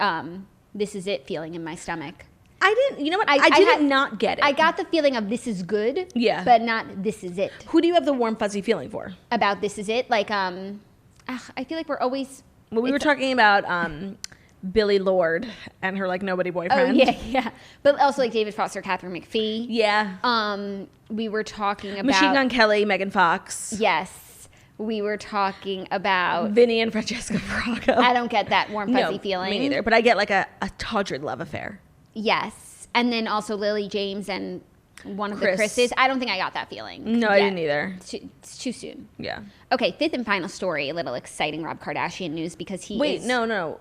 [SPEAKER 2] this is it feeling in my stomach.
[SPEAKER 1] I didn't, you know what? I did not get it.
[SPEAKER 2] I got the feeling of this is good,
[SPEAKER 1] Yeah.
[SPEAKER 2] but not this is it.
[SPEAKER 1] Who do you have the warm, fuzzy feeling for?
[SPEAKER 2] About this is it, like, I feel like we're always...
[SPEAKER 1] Well, we were talking about Billy Lord and her like nobody boyfriend.
[SPEAKER 2] Oh, yeah. But also like David Foster, Catherine McPhee.
[SPEAKER 1] Yeah.
[SPEAKER 2] We were talking about...
[SPEAKER 1] Machine Gun Kelly, Megan Fox.
[SPEAKER 2] Yes. We were talking about...
[SPEAKER 1] Vinny and Francesca Braga.
[SPEAKER 2] I don't get that warm, fuzzy feeling.
[SPEAKER 1] Me neither. But I get like a Tawdred love affair.
[SPEAKER 2] Yes. And then also Lily James and one of the Chris's. I don't think I got that feeling.
[SPEAKER 1] No, I didn't either.
[SPEAKER 2] It's too soon.
[SPEAKER 1] Yeah.
[SPEAKER 2] Okay, fifth and final story. A little exciting Rob Kardashian news because he
[SPEAKER 1] Wait,
[SPEAKER 2] is...
[SPEAKER 1] no.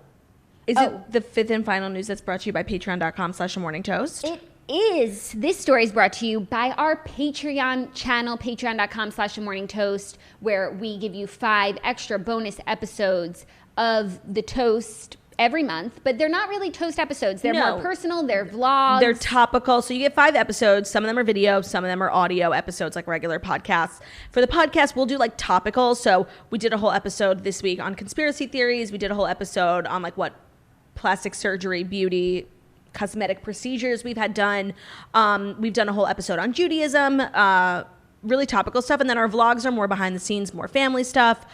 [SPEAKER 1] Is it the fifth and final news that's brought to you by patreon.com/morningtoast?
[SPEAKER 2] This story is brought to you by our Patreon channel, patreon.com/themorningtoast, where we give you 5 extra bonus episodes of the Toast every month, but they're not really Toast episodes. They're more personal. They're vlogs.
[SPEAKER 1] They're topical. So you get 5 episodes. Some of them are video. Some of them are audio episodes, like regular podcasts. For the podcast, we'll do like topical. So we did a whole episode this week on conspiracy theories. We did a whole episode on like what plastic surgery, beauty, cosmetic procedures we've had done. We've done a whole episode on Judaism, really topical stuff. And then our vlogs are more behind the scenes, more family stuff,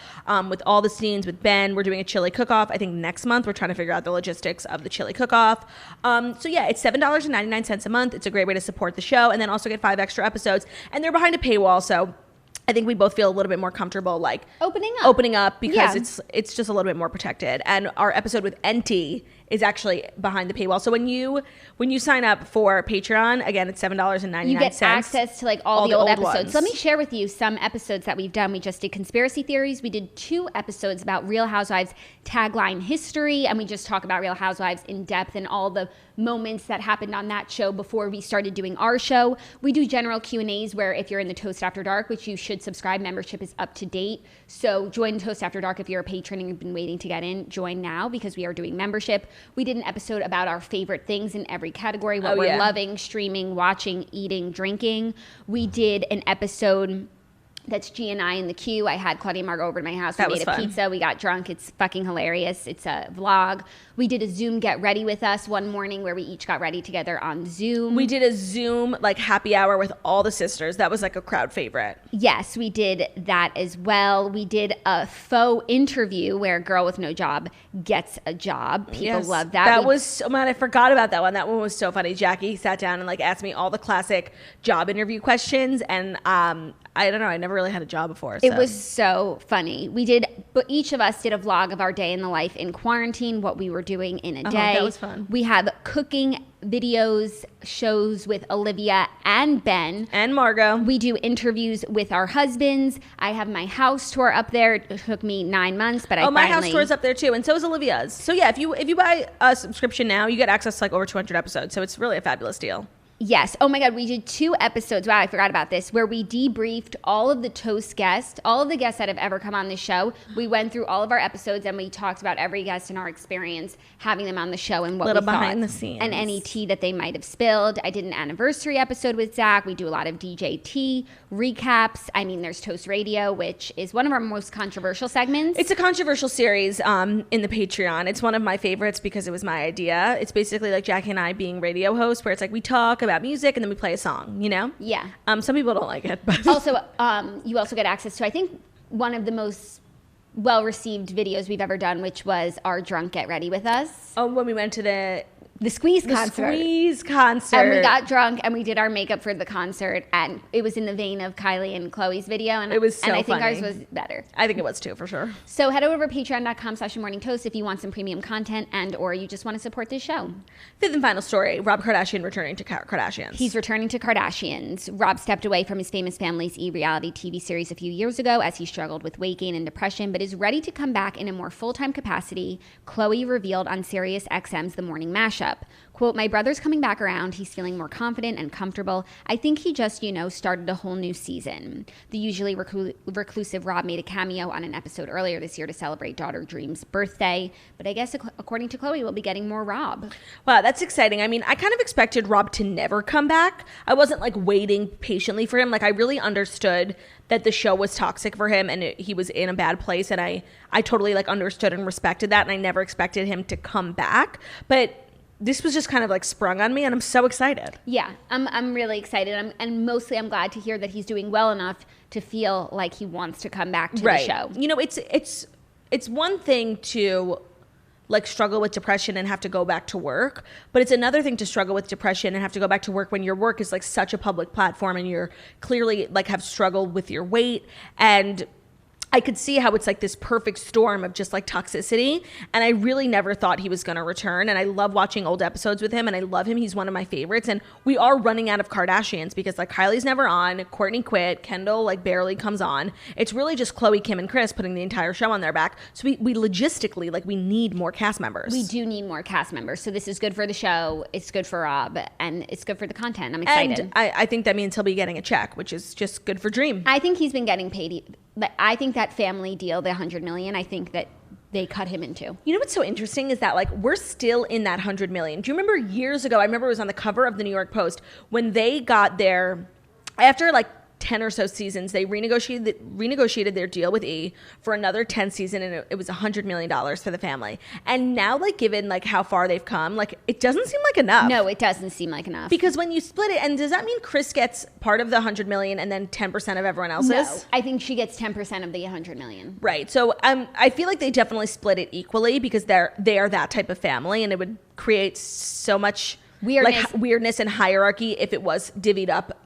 [SPEAKER 1] with all the scenes with Ben. We're doing a chili cook-off. I think next month we're trying to figure out the logistics of the chili cook-off. So yeah, it's $7.99 a month. It's a great way to support the show and then also get 5 extra episodes. And they're behind a paywall, so I think we both feel a little bit more comfortable like opening up because it's just a little bit more protected. And our episode with Enti is actually behind the paywall. So when you sign up for Patreon, again, it's $7.99.
[SPEAKER 2] You get access to like all the old episodes. So let me share with you some episodes that we've done. We just did conspiracy theories. We did 2 episodes about Real Housewives tagline history, and we just talk about Real Housewives in depth and all the moments that happened on that show before we started doing our show. We do general Q&As where if you're in the Toast After Dark, which you should subscribe, membership is up to date. So join Toast After Dark if you're a patron and you've been waiting to get in. Join now because we are doing membership. We did an episode about our favorite things in every category, what we're loving, streaming, watching, eating, drinking. We did an episode that's G and I in the queue. I had Claudia and Margo over to my house. We made a pizza. We got drunk. It's fucking hilarious. It's a vlog. We did a Zoom get ready with us one morning where we each got ready together on Zoom.
[SPEAKER 1] We did a Zoom like happy hour with all the sisters. That was like a crowd favorite.
[SPEAKER 2] Yes, we did that as well. We did a faux interview where a girl with no job gets a job. People love that.
[SPEAKER 1] That was so, man, I forgot about that one. That one was so funny. Jackie sat down and like asked me all the classic job interview questions, and I don't know. I never really had a job before. So.
[SPEAKER 2] It was so funny. But each of us did a vlog of our day in the life in quarantine, what we were doing in a day.
[SPEAKER 1] That was fun.
[SPEAKER 2] We have cooking videos, shows with Olivia and Ben.
[SPEAKER 1] And Margo.
[SPEAKER 2] We do interviews with our husbands. I have my house tour up there. It took me 9 months, but
[SPEAKER 1] my house tour is up there too, and so is Olivia's. So yeah, if you buy a subscription now, you get access to like over 200 episodes. So it's really a fabulous deal.
[SPEAKER 2] Yes. Oh my God. We did 2 episodes. Wow, I forgot about this. Where we debriefed all of the Toast guests, all of the guests that have ever come on this show. We went through all of our episodes and we talked about every guest and our experience having them on the show and what we thought.
[SPEAKER 1] Behind the scenes.
[SPEAKER 2] And any tea that they might have spilled. I did an anniversary episode with Zach. We do a lot of DJ tea recaps. I mean, there's Toast Radio, which is one of our most controversial segments.
[SPEAKER 1] It's a controversial series in the Patreon. It's one of my favorites because it was my idea. It's basically like Jackie and I being radio hosts where it's like we talk about music and then we play a song, you know?
[SPEAKER 2] Yeah.
[SPEAKER 1] Some people don't like it, but
[SPEAKER 2] also you also get access to, I think, one of the most well-received videos we've ever done, which was our drunk get ready with us.
[SPEAKER 1] Oh, when we went to the
[SPEAKER 2] Squeeze concert. And we got drunk and we did our makeup for the concert, and it was in the vein of Kylie and Khloe's video, and
[SPEAKER 1] it was so
[SPEAKER 2] and I think
[SPEAKER 1] funny.
[SPEAKER 2] ours was better.
[SPEAKER 1] I think it was too, for sure.
[SPEAKER 2] So head over to patreon.com/morningtoast if you want some premium content and or you just want to support this show.
[SPEAKER 1] 5th and final story, Rob Kardashian returning to Kardashians.
[SPEAKER 2] He's returning to Kardashians. Rob stepped away from his famous family's reality TV series a few years ago as he struggled with weight gain and depression, but is ready to come back in a more full-time capacity, Khloe revealed on Sirius XM's The Morning Mashup. Quote, "My brother's coming back around. He's feeling more confident and comfortable. I think he just, started a whole new season." The usually reclusive Rob made a cameo on an episode earlier this year to celebrate daughter Dream's birthday. But I guess according to Khloe, we'll be getting more Rob.
[SPEAKER 1] Wow, that's exciting. I mean, I kind of expected Rob to never come back. I wasn't like waiting patiently for him. Like I really understood that the show was toxic for him and he was in a bad place. And I totally like understood and respected that. And I never expected him to come back. But this was just kind of like sprung on me, and I'm so excited.
[SPEAKER 2] Yeah, I'm really excited. And mostly I'm glad to hear that he's doing well enough to feel like he wants to come back to the show.
[SPEAKER 1] It's one thing to like struggle with depression and have to go back to work, but it's another thing to struggle with depression and have to go back to work when your work is like such a public platform and you're clearly like have struggled with your weight. And I could see how it's like this perfect storm of just like toxicity. And I really never thought he was going to return. And I love watching old episodes with him, and I love him. He's one of my favorites. And we are running out of Kardashians because like Kylie's never on, Kourtney quit, Kendall like barely comes on. It's really just Khloe, Kim, and Kris putting the entire show on their back. So we logistically, like, we need more cast members.
[SPEAKER 2] We do need more cast members. So this is good for the show. It's good for Rob, and it's good for the content. I'm excited.
[SPEAKER 1] And I think that means he'll be getting a check, which is just good for Dream.
[SPEAKER 2] I think he's been getting paid. But I think that family deal, the $100 million, I think that they cut him into.
[SPEAKER 1] You know what's so interesting is that like we're still in that $100 million. Do you remember years ago? I remember it was on the cover of the New York Post when they got their, after like 10 or so seasons, they renegotiated their deal with E for another 10 seasons, and it was $100 million for the family. And now, like, given like how far they've come, like, it doesn't seem like enough.
[SPEAKER 2] No, it doesn't seem like enough.
[SPEAKER 1] Because when you split it, and does that mean Kris gets part of the $100 million and then 10% of everyone else's?
[SPEAKER 2] No, I think she gets 10% of the $100 million.
[SPEAKER 1] Right. So I feel like they definitely split it equally because they are that type of family, and it would create so much weirdness and hierarchy if it was divvied up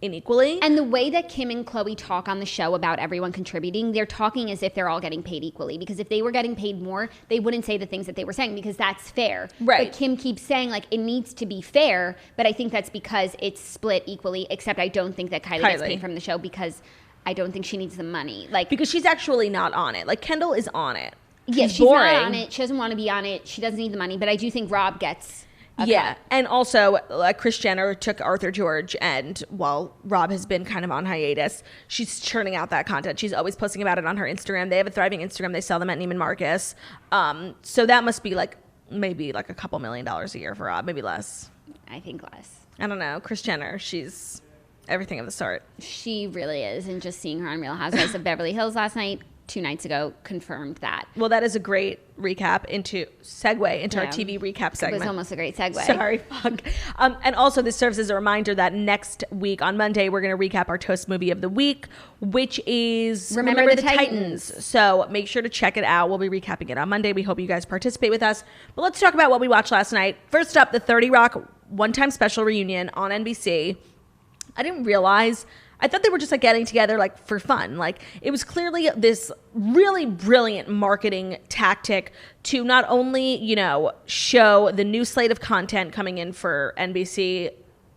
[SPEAKER 1] unequally.
[SPEAKER 2] And the way that Kim and Khloe talk on the show about everyone contributing, they're talking as if they're all getting paid equally, because if they were getting paid more, they wouldn't say the things that they were saying, because that's fair.
[SPEAKER 1] Right.
[SPEAKER 2] But Kim keeps saying like it needs to be fair, but I think that's because it's split equally, except I don't think that Kylie gets paid from the show, because I don't think she needs the money. Like, because
[SPEAKER 1] she's actually not on it. Like, Kendall is on it.
[SPEAKER 2] She's boring. Not on it. She doesn't want to be on it. She doesn't need the money, but I do think Rob gets
[SPEAKER 1] cut. And also, Kris Jenner took Arthur George, and while Rob has been kind of on hiatus, she's churning out that content. She's always posting about it on her Instagram. They have a thriving Instagram. They sell them at Neiman Marcus. So that must be like maybe like a couple $1 million a year for Rob, maybe less.
[SPEAKER 2] I think less.
[SPEAKER 1] I don't know. Kris Jenner, she's everything of the sort.
[SPEAKER 2] She really is, and just seeing her on Real Housewives of Beverly Hills last night, 2 nights ago, confirmed that.
[SPEAKER 1] Well, that is a great segue into our TV recap segment.
[SPEAKER 2] It was almost a great segue.
[SPEAKER 1] Sorry, fuck. And also, this serves as a reminder that next week on Monday, we're going to recap our Toast movie of the week, which is
[SPEAKER 2] Remember the Titans.
[SPEAKER 1] So make sure to check it out. We'll be recapping it on Monday. We hope you guys participate with us. But let's talk about what we watched last night. First up, the 30 Rock one-time special reunion on NBC. I didn't realize... I thought they were just like getting together like for fun. Like, it was clearly this really brilliant marketing tactic to not only, you know, show the new slate of content coming in for NBC.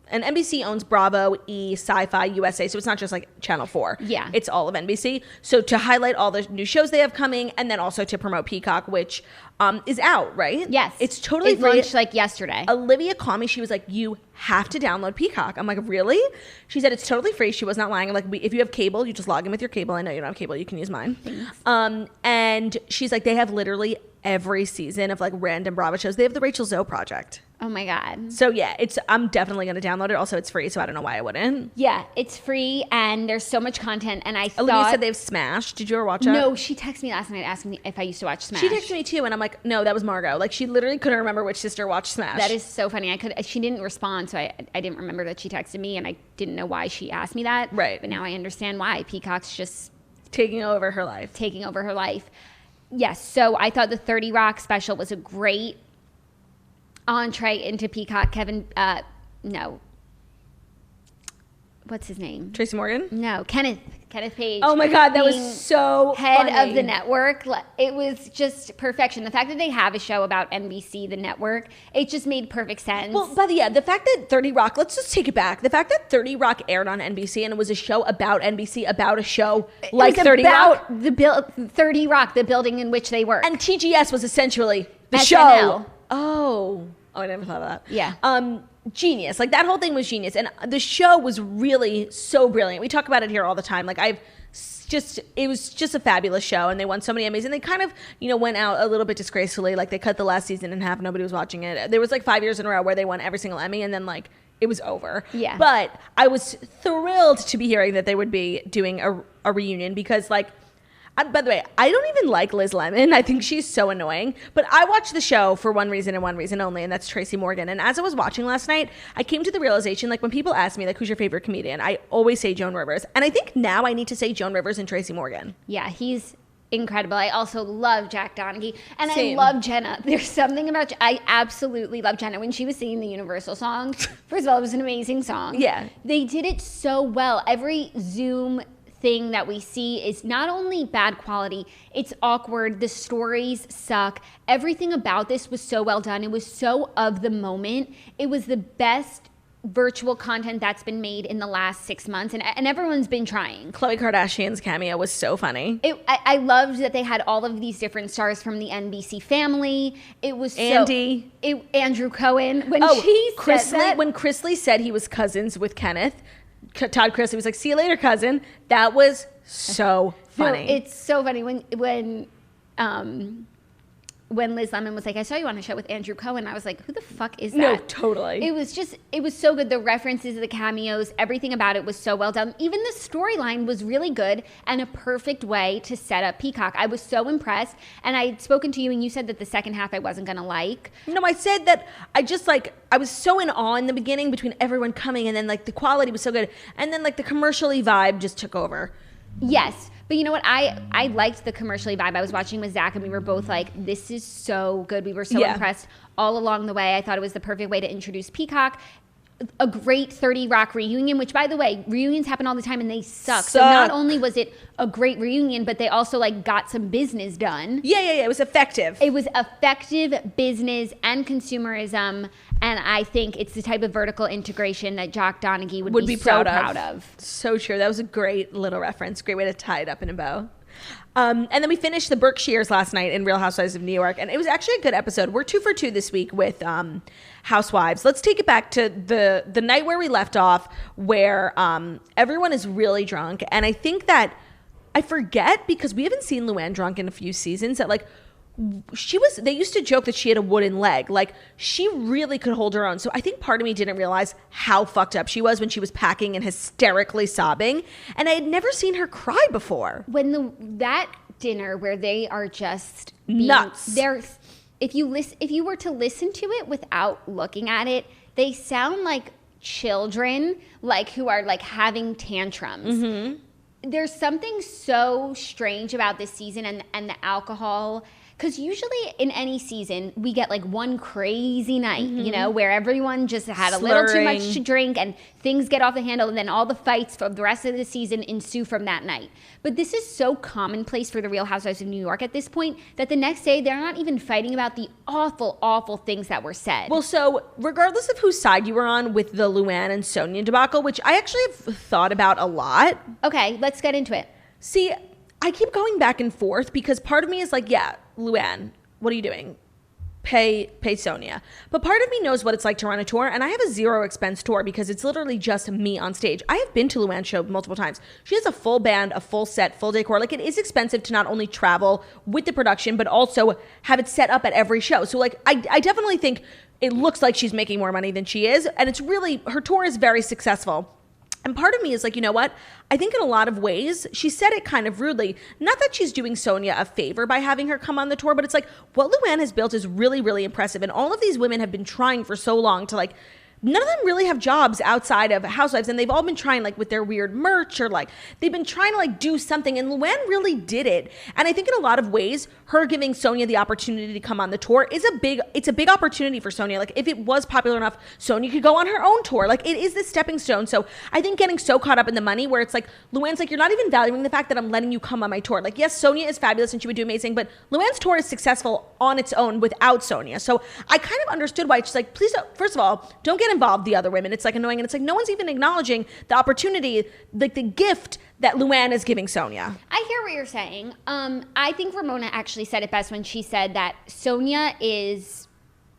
[SPEAKER 1] And NBC owns Bravo, E, Sci-Fi, USA, so it's not just like Channel 4.
[SPEAKER 2] Yeah.
[SPEAKER 1] It's all of NBC. So to highlight all the new shows they have coming, and then also to promote Peacock, which is out, right?
[SPEAKER 2] Yes.
[SPEAKER 1] It's totally
[SPEAKER 2] it
[SPEAKER 1] free.
[SPEAKER 2] It launched like yesterday.
[SPEAKER 1] Olivia called me. She was like, you have to download Peacock. I'm like, really? She said it's totally free. She was not lying. I'm like, if you have cable, you just log in with your cable. I know you don't have cable. You can use mine.
[SPEAKER 2] Thanks.
[SPEAKER 1] And she's like, they have literally every season of like random Bravo shows. They have the Rachel Zoe Project.
[SPEAKER 2] Oh my God.
[SPEAKER 1] So yeah, I'm definitely going to download it. Also, it's free, so I don't know why I wouldn't.
[SPEAKER 2] Yeah, it's free, and there's so much content, and
[SPEAKER 1] Olivia said they've Smash. Did you ever watch it?
[SPEAKER 2] No, she texted me last night asking me if I used to watch Smash.
[SPEAKER 1] She texted me too, and I'm like, no, that was Margot. Like, she literally couldn't remember which sister watched Smash.
[SPEAKER 2] That is so funny. She didn't respond, so I didn't remember that she texted me, and I didn't know why she asked me that.
[SPEAKER 1] Right.
[SPEAKER 2] But now I understand why. Peacock's just...
[SPEAKER 1] taking over her life.
[SPEAKER 2] Yes, so I thought the 30 Rock special was a great entree into Peacock. What's his name?
[SPEAKER 1] Tracy Morgan?
[SPEAKER 2] No, Kenneth Page.
[SPEAKER 1] Oh my God, that was so
[SPEAKER 2] head
[SPEAKER 1] funny.
[SPEAKER 2] of the network. It was just perfection. The fact that they have a show about NBC, the network, it just made perfect sense.
[SPEAKER 1] Well, but yeah, the fact that 30 Rock, let's just take it back. The fact that 30 Rock aired on NBC and it was a show about NBC, about a show like 30 Rock.
[SPEAKER 2] 30 Rock, the building in which they work.
[SPEAKER 1] And TGS was essentially the
[SPEAKER 2] SNL.
[SPEAKER 1] show. Oh, I never thought of that.
[SPEAKER 2] Yeah.
[SPEAKER 1] Genius. Like, that whole thing was genius. And the show was really so brilliant. We talk about it here all the time. Like, it was just a fabulous show, and they won so many Emmys, and they kind of, you know, went out a little bit disgracefully. Like, they cut the last season in half. Nobody was watching it. There was like 5 years in a row where they won every single Emmy, and then like it was over.
[SPEAKER 2] Yeah.
[SPEAKER 1] But I was thrilled to be hearing that they would be doing a reunion, because like, by the way, I don't even like Liz Lemon. I think she's so annoying. But I watched the show for one reason and one reason only, and that's Tracy Morgan. And as I was watching last night, I came to the realization, like, when people ask me, like, who's your favorite comedian, I always say Joan Rivers. And I think now I need to say Joan Rivers and Tracy Morgan.
[SPEAKER 2] Yeah, he's incredible. I also love Jack Donaghy. And
[SPEAKER 1] Same.
[SPEAKER 2] I love Jenna. There's something about... I absolutely love Jenna. When she was singing the Universal song, first of all, it was an amazing song.
[SPEAKER 1] Yeah.
[SPEAKER 2] They did it so well. Every Zoom thing that we see is not only bad quality, it's awkward. The stories suck. Everything about this was so well done. It was so of the moment. It was the best virtual content that's been made in the last 6 months, and everyone's been trying.
[SPEAKER 1] Khloe Kardashian's cameo was so funny.
[SPEAKER 2] I loved that they had all of these different stars from the NBC family. It was Andrew Cohen when when
[SPEAKER 1] Chris Lee said he was cousins with Kenneth. Todd Chrisley was like, "See you later, cousin." That was so funny.
[SPEAKER 2] No, it's so funny when Liz Lemon was like, "I saw you on a show with Andrew Cohen." I was like, who the fuck is that?
[SPEAKER 1] No, totally.
[SPEAKER 2] It was so good. The references, the cameos, everything about it was so well done. Even the storyline was really good and a perfect way to set up Peacock. I was so impressed. And I had spoken to you and you said that the second half I wasn't going to like.
[SPEAKER 1] No, I said that I was so in awe in the beginning between everyone coming, and then like the quality was so good. And then like the commercially vibe just took over.
[SPEAKER 2] Yes. But you know what? I liked the commercially vibe. I was watching with Zach and we were both like, this is so good. We were so impressed all along the way. I thought it was the perfect way to introduce Peacock. A great 30 Rock reunion, which by the way, reunions happen all the time and they suck. So not only was it a great reunion, but they also like got some business done.
[SPEAKER 1] Yeah. It was effective.
[SPEAKER 2] It was effective business and consumerism. And I think it's the type of vertical integration that Jock Donaghy would be so proud of.
[SPEAKER 1] So true. That was a great little reference. Great way to tie it up in a bow. And then we finished the Berkshires last night in Real Housewives of New York. And it was actually a good episode. We're 2 for 2 this week with Housewives. Let's take it back to the night where we left off, where everyone is really drunk. And I think that I forget, because we haven't seen Luann drunk in a few seasons, that like they used to joke that she had a wooden leg. Like, she really could hold her own. So I think part of me didn't realize how fucked up she was when she was packing and hysterically sobbing. And I had never seen her cry before.
[SPEAKER 2] When that dinner where they are just
[SPEAKER 1] nuts.
[SPEAKER 2] If you were to listen to it without looking at it, they sound like children, like who are like having tantrums. Mm-hmm. There's something so strange about this season and the alcohol. Because usually in any season, we get like one crazy night, you know, where everyone just had a little too much to drink and things get off the handle, and then all the fights for the rest of the season ensue from that night. But this is so commonplace for the Real Housewives of New York at this point that the next day they're not even fighting about the awful, awful things that were said.
[SPEAKER 1] Well, so regardless of whose side you were on with the Luann and Sonia debacle, which I actually have thought about a lot.
[SPEAKER 2] Okay, let's get into it.
[SPEAKER 1] See, I keep going back and forth because part of me is like, yeah, Luann, what are you doing? Pay Sonia. But part of me knows what it's like to run a tour, and I have a zero expense tour because it's literally just me on stage. I have been to Luann's show multiple times. She has a full band, a full set, full decor. Like, it is expensive to not only travel with the production, but also have it set up at every show. So like, I definitely think it looks like she's making more money than she is, and it's really, her tour is very successful. And part of me is like, you know what? I think in a lot of ways, she said it kind of rudely. Not that she's doing Sonia a favor by having her come on the tour, but it's like, what Luann has built is really, really impressive. And all of these women have been trying for so long to like, none of them really have jobs outside of Housewives, and they've all been trying like with their weird merch, or like they've been trying to like do something, and Luann really did it. And I think in a lot of ways, her giving Sonia the opportunity to come on the tour is it's a big opportunity for Sonia. Like, if it was popular enough, Sonia could go on her own tour. Like, it is this stepping stone. So I think getting so caught up in the money where it's like, Luann's like, you're not even valuing the fact that I'm letting you come on my tour. Like, yes, Sonia is fabulous and she would do amazing, but Luann's tour is successful on its own without Sonia. So I kind of understood why she's like, please don't, first of all, don't get involved the other women. It's like annoying, and it's like no one's even acknowledging the opportunity, like the gift that Luann is giving Sonia.
[SPEAKER 2] I hear what you're saying. I think Ramona actually said it best when she said that Sonia is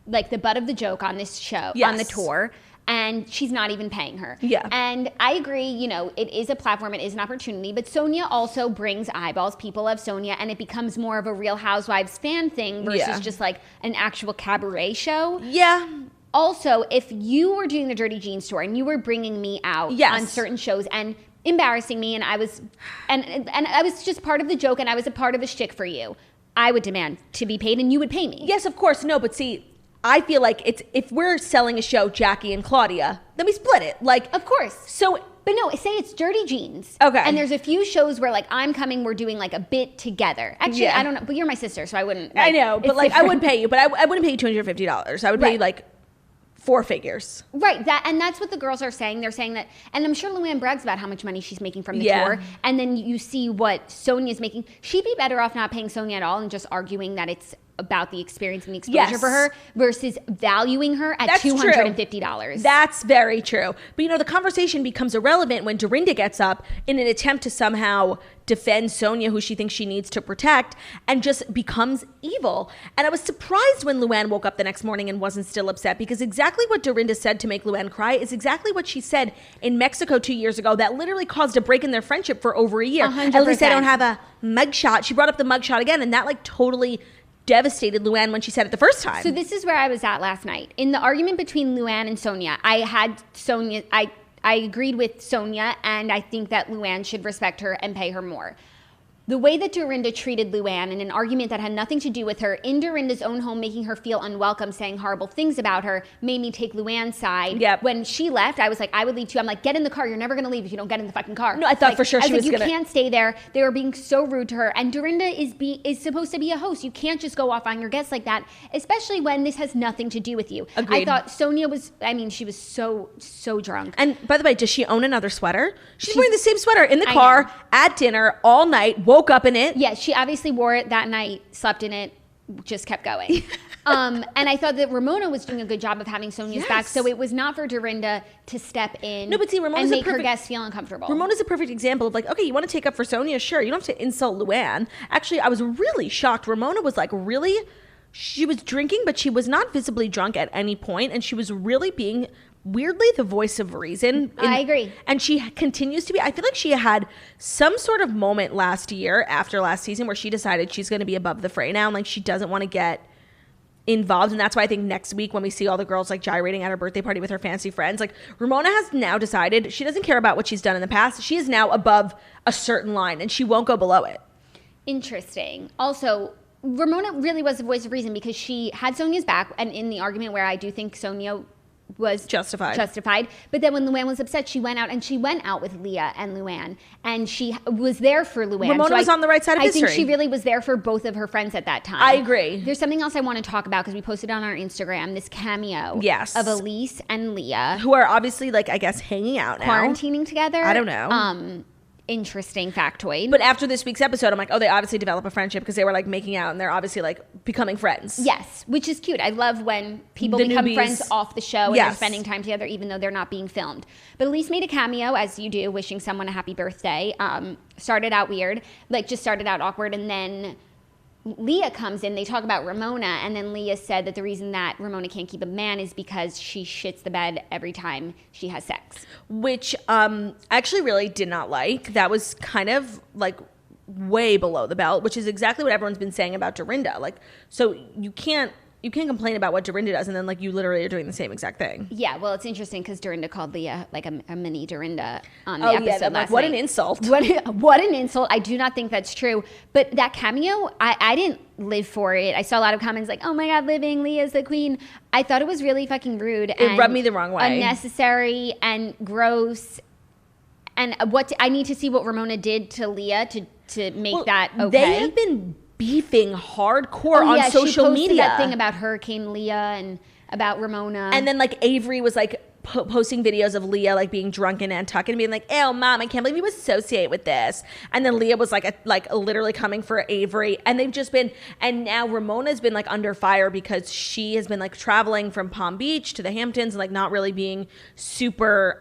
[SPEAKER 2] like the butt of the joke on this show, on the tour, and she's not even paying her.
[SPEAKER 1] Yeah.
[SPEAKER 2] And I agree, you know, it is a platform, it is an opportunity, but Sonia also brings eyeballs. People love Sonia, and it becomes more of a Real Housewives fan thing versus just like an actual cabaret show.
[SPEAKER 1] Yeah.
[SPEAKER 2] Also, if you were doing the Dirty Jeans tour and you were bringing me out on certain shows and embarrassing me, and I was just part of the joke, and I was a part of the shtick for you, I would demand to be paid, and you would pay me.
[SPEAKER 1] Yes, of course. No, but see, I feel like if we're selling a show, Jackie and Claudia, then we split it. Like,
[SPEAKER 2] of course.
[SPEAKER 1] So,
[SPEAKER 2] but no, say it's Dirty Jeans.
[SPEAKER 1] Okay.
[SPEAKER 2] And there's a few shows where like I'm coming, we're doing like a bit together. Actually, I don't know, but you're my sister, so I wouldn't.
[SPEAKER 1] Like, I know, but like different. I would pay you, but I wouldn't pay you $250. I would pay you like 4 figures.
[SPEAKER 2] Right. That's what the girls are saying. They're saying that, and I'm sure Luann brags about how much money she's making from the tour. And then you see what Sonya's making. She'd be better off not paying Sonya at all and just arguing that it's about the experience and the exposure for her versus valuing her at $250.
[SPEAKER 1] That's very true. But the conversation becomes irrelevant when Dorinda gets up in an attempt to somehow defend Sonya, who she thinks she needs to protect, and just becomes evil. And I was surprised when Luann woke up the next morning and wasn't still upset, because exactly what Dorinda said to make Luann cry is exactly what she said in Mexico 2 years ago that literally caused a break in their friendship for over a year.
[SPEAKER 2] 100%.
[SPEAKER 1] At least I don't have a mugshot. She brought up the mugshot again, and that totally devastated Luann when she said it the first time.
[SPEAKER 2] So this is where I was at last night. In the argument between Luann and Sonya, I agreed with Sonya, and I think that Luann should respect her and pay her more. The way that Dorinda treated Luann in an argument that had nothing to do with her, in Dorinda's own home, making her feel unwelcome, saying horrible things about her, made me take Luann's side.
[SPEAKER 1] Yep.
[SPEAKER 2] When she left, I was like, I would leave too. I'm like, get in the car. You're never going to leave if you don't get in the fucking car.
[SPEAKER 1] No, I thought for sure she was
[SPEAKER 2] going to.
[SPEAKER 1] You
[SPEAKER 2] can't stay there. They were being so rude to her. And Dorinda is supposed to be a host. You can't just go off on your guests like that, especially when this has nothing to do with you.
[SPEAKER 1] Agreed.
[SPEAKER 2] I thought Sonya was, she was so drunk.
[SPEAKER 1] And by the way, does she own another sweater? She's wearing the same sweater in the car, at dinner, all night, woke up in it.
[SPEAKER 2] Yeah, she obviously wore it that night, slept in it, just kept going. And I thought that Ramona was doing a good job of having Sonya's back, so it was not for Dorinda to step in and make her guests feel uncomfortable.
[SPEAKER 1] Ramona's a perfect example of okay, you want to take up for Sonya? Sure. You don't have to insult Luann. Actually, I was really shocked. Ramona was she was drinking, but she was not visibly drunk at any point, and she was really being weirdly the voice of reason.
[SPEAKER 2] I agree.
[SPEAKER 1] And she continues to be. I feel like she had some sort of moment last year after last season where she decided she's going to be above the fray now, and she doesn't want to get involved. And that's why I think next week when we see all the girls gyrating at her birthday party with her fancy friends, Ramona has now decided she doesn't care about what she's done in the past. She is now above a certain line and she won't go below it.
[SPEAKER 2] Interesting. Also, Ramona really was the voice of reason because she had Sonya's back, and in the argument where I do think Sonya was justified. But then when Luann was upset, she went out with Leah and Luann, and she was there for Luann.
[SPEAKER 1] Ramona was on the right side of history.
[SPEAKER 2] I think she really was there for both of her friends at that time.
[SPEAKER 1] I agree.
[SPEAKER 2] There's something else I want to talk about because we posted on our Instagram this cameo of Elise and Leah,
[SPEAKER 1] who are obviously I guess hanging out now,
[SPEAKER 2] quarantining together.
[SPEAKER 1] I don't know.
[SPEAKER 2] Interesting factoid.
[SPEAKER 1] But after this week's episode, I'm they obviously develop a friendship because they were making out and they're obviously becoming friends.
[SPEAKER 2] Yes, which is cute. I love when people become friends off the show and they're spending time together even though they're not being filmed. But Elise made a cameo, as you do, wishing someone a happy birthday. Started out weird, just started out awkward, and then Leah comes in, they talk about Ramona, and then Leah said that the reason that Ramona can't keep a man is because she shits the bed every time she has sex. Which
[SPEAKER 1] I actually really did not like. That was kind of way below the belt, which is exactly what everyone's been saying about Dorinda. So you can't complain about what Dorinda does and then you literally are doing the same exact thing.
[SPEAKER 2] Yeah, well, it's interesting because Dorinda called Leah a mini Dorinda on the episode last
[SPEAKER 1] what
[SPEAKER 2] night.
[SPEAKER 1] An insult.
[SPEAKER 2] What an insult. I do not think that's true. But that cameo, I didn't live for it. I saw a lot of comments oh my God, living, Leah's the queen. I thought it was really fucking rude.
[SPEAKER 1] It rubbed me the wrong way.
[SPEAKER 2] Unnecessary and gross. And I need to see what Ramona did to Leah to make that okay.
[SPEAKER 1] They have been beefing hardcore on social media.
[SPEAKER 2] She posted that thing about Hurricane Leah and about Ramona.
[SPEAKER 1] And then Avery was posting videos of Leah being drunk in Nantucket and being ew, mom, I can't believe you associate with this. And then Leah was literally coming for Avery. And they've just been, and now Ramona's been under fire because she has been traveling from Palm Beach to the Hamptons and not really being super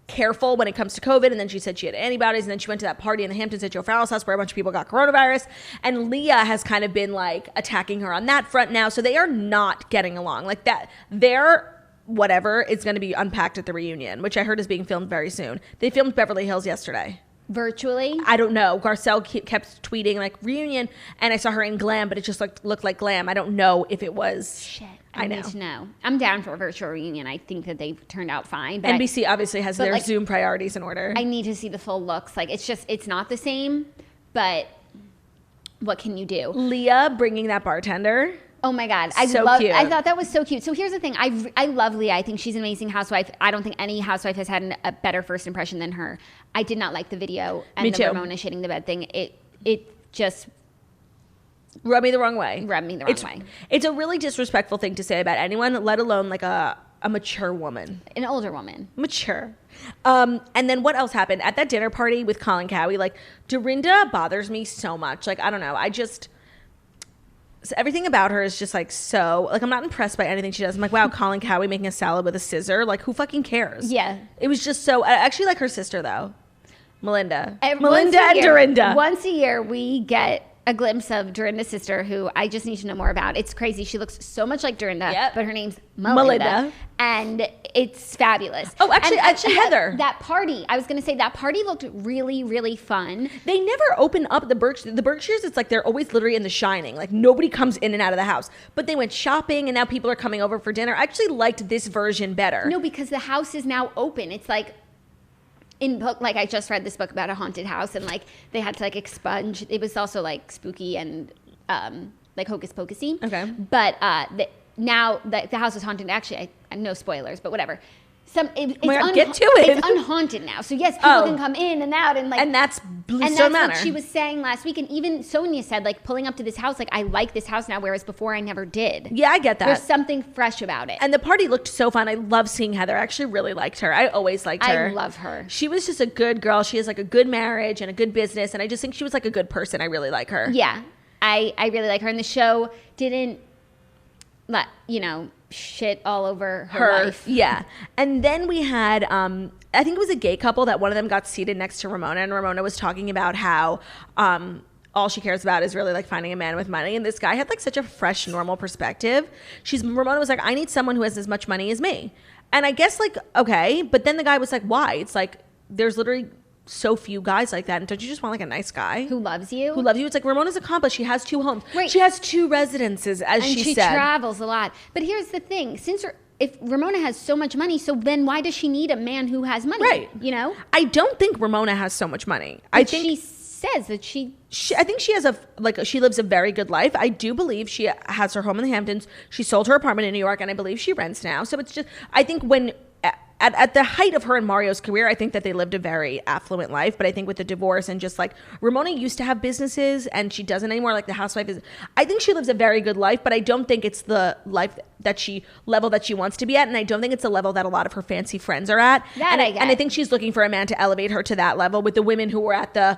[SPEAKER 1] careful when it comes to COVID. And then she said she had antibodies, and then she went to that party in the Hamptons at Joe Farrell's house where a bunch of people got coronavirus, and Leah has kind of been attacking her on that front now. So they are not getting along that. Their whatever is going to be unpacked at the reunion, which I heard is being filmed very soon. They filmed Beverly Hills yesterday.
[SPEAKER 2] Virtually?
[SPEAKER 1] I don't know. Garcelle kept tweeting reunion, and I saw her in glam, but it just looked like glam. I don't know if it was.
[SPEAKER 2] Shit. I need to know. I'm down for a virtual reunion. I think that they've turned out fine. But
[SPEAKER 1] NBC obviously has their Zoom priorities in order.
[SPEAKER 2] I need to see the full looks. It's not the same, but what can you do?
[SPEAKER 1] Leah bringing that bartender.
[SPEAKER 2] Oh my God.
[SPEAKER 1] Cute.
[SPEAKER 2] I thought that was so cute. So here's the thing. I love Leah. I think she's an amazing housewife. I don't think any housewife has had a better first impression than her. I did not like the video and
[SPEAKER 1] Me
[SPEAKER 2] the
[SPEAKER 1] too.
[SPEAKER 2] Ramona shitting the bed thing. It just
[SPEAKER 1] Rub me the wrong way.
[SPEAKER 2] Rub me the wrong way.
[SPEAKER 1] It's a really disrespectful thing to say about anyone, let alone like a mature woman.
[SPEAKER 2] An older woman.
[SPEAKER 1] Mature. And then what else happened? At that dinner party with Colin Cowie, like, Dorinda bothers me so much. Like, I don't know. So everything about her is just like so, like, I'm not impressed by anything she does. I'm like, wow, Colin Cowie making a salad with a scissor. Like, who fucking cares?
[SPEAKER 2] Yeah.
[SPEAKER 1] It was just so, I actually like her sister, though. Melinda.
[SPEAKER 2] Melinda
[SPEAKER 1] and Dorinda.
[SPEAKER 2] Once a year, we get a glimpse of Dorinda's sister, who I just need to know more about. It's crazy. She looks so much like Dorinda, but her name's Melinda. And it's fabulous.
[SPEAKER 1] Oh, actually, Heather.
[SPEAKER 2] That party, I was going to say, that party looked really, really fun.
[SPEAKER 1] They never open up the Berkshires. It's like they're always literally in The Shining. Like, nobody comes in and out of the house. But they went shopping, and now people are coming over for dinner. I actually liked this version better.
[SPEAKER 2] No, because the house is now open. It's like, in book, like, I just read this book about a haunted house, and like they had to like expunge. It was also like spooky and like hocus pocusy.
[SPEAKER 1] Okay.
[SPEAKER 2] But now the house is haunted. Actually, I no spoilers, but whatever.
[SPEAKER 1] Get to it.
[SPEAKER 2] It's unhaunted now. So yes, people can come in and out, and like,
[SPEAKER 1] and that's
[SPEAKER 2] Bluestone Manor. What she was saying last week, and even Sonia said, like, pulling up to this house, like, I like this house now, whereas before I never did.
[SPEAKER 1] Yeah, I get that.
[SPEAKER 2] There's something fresh about it.
[SPEAKER 1] And the party looked so fun. I love seeing Heather. I actually really liked her. I always liked her.
[SPEAKER 2] I love her.
[SPEAKER 1] She was just a good girl. She has like a good marriage and a good business, and I just think she was like a good person. I really like her.
[SPEAKER 2] Yeah, I really like her. And the show didn't let shit all over her life.
[SPEAKER 1] Yeah. And then we had I think it was a gay couple that one of them got seated next to Ramona, and Ramona was talking about how all she cares about is really like finding a man with money, and this guy had like such a fresh, normal perspective. Ramona was like, I need someone who has as much money as me. And I guess, like, okay, but then the guy was like, why? It's like, there's literally so few guys like that, and don't you just want like a nice guy
[SPEAKER 2] who loves you?
[SPEAKER 1] It's like, Ramona's accomplished. She has 2 homes.
[SPEAKER 2] Right.
[SPEAKER 1] She has 2 residences, as she said.
[SPEAKER 2] And she travels a lot. But here's the thing: if Ramona has so much money, so then why does she need a man who has money?
[SPEAKER 1] Right. I don't think Ramona has so much money. I think
[SPEAKER 2] she says that
[SPEAKER 1] I think she has she lives a very good life. I do believe she has her home in the Hamptons. She sold her apartment in New York, and I believe she rents now. So it's just, I think when at the height of her and Mario's career, I think that they lived a very affluent life. But I think with the divorce and just like, Ramona used to have businesses and she doesn't anymore. Like the housewife is, I think she lives a very good life, but I don't think it's the life level that she wants to be at. And I don't think it's the level that a lot of her fancy friends are at. And I think she's looking for a man to elevate her to that level with the women who were at the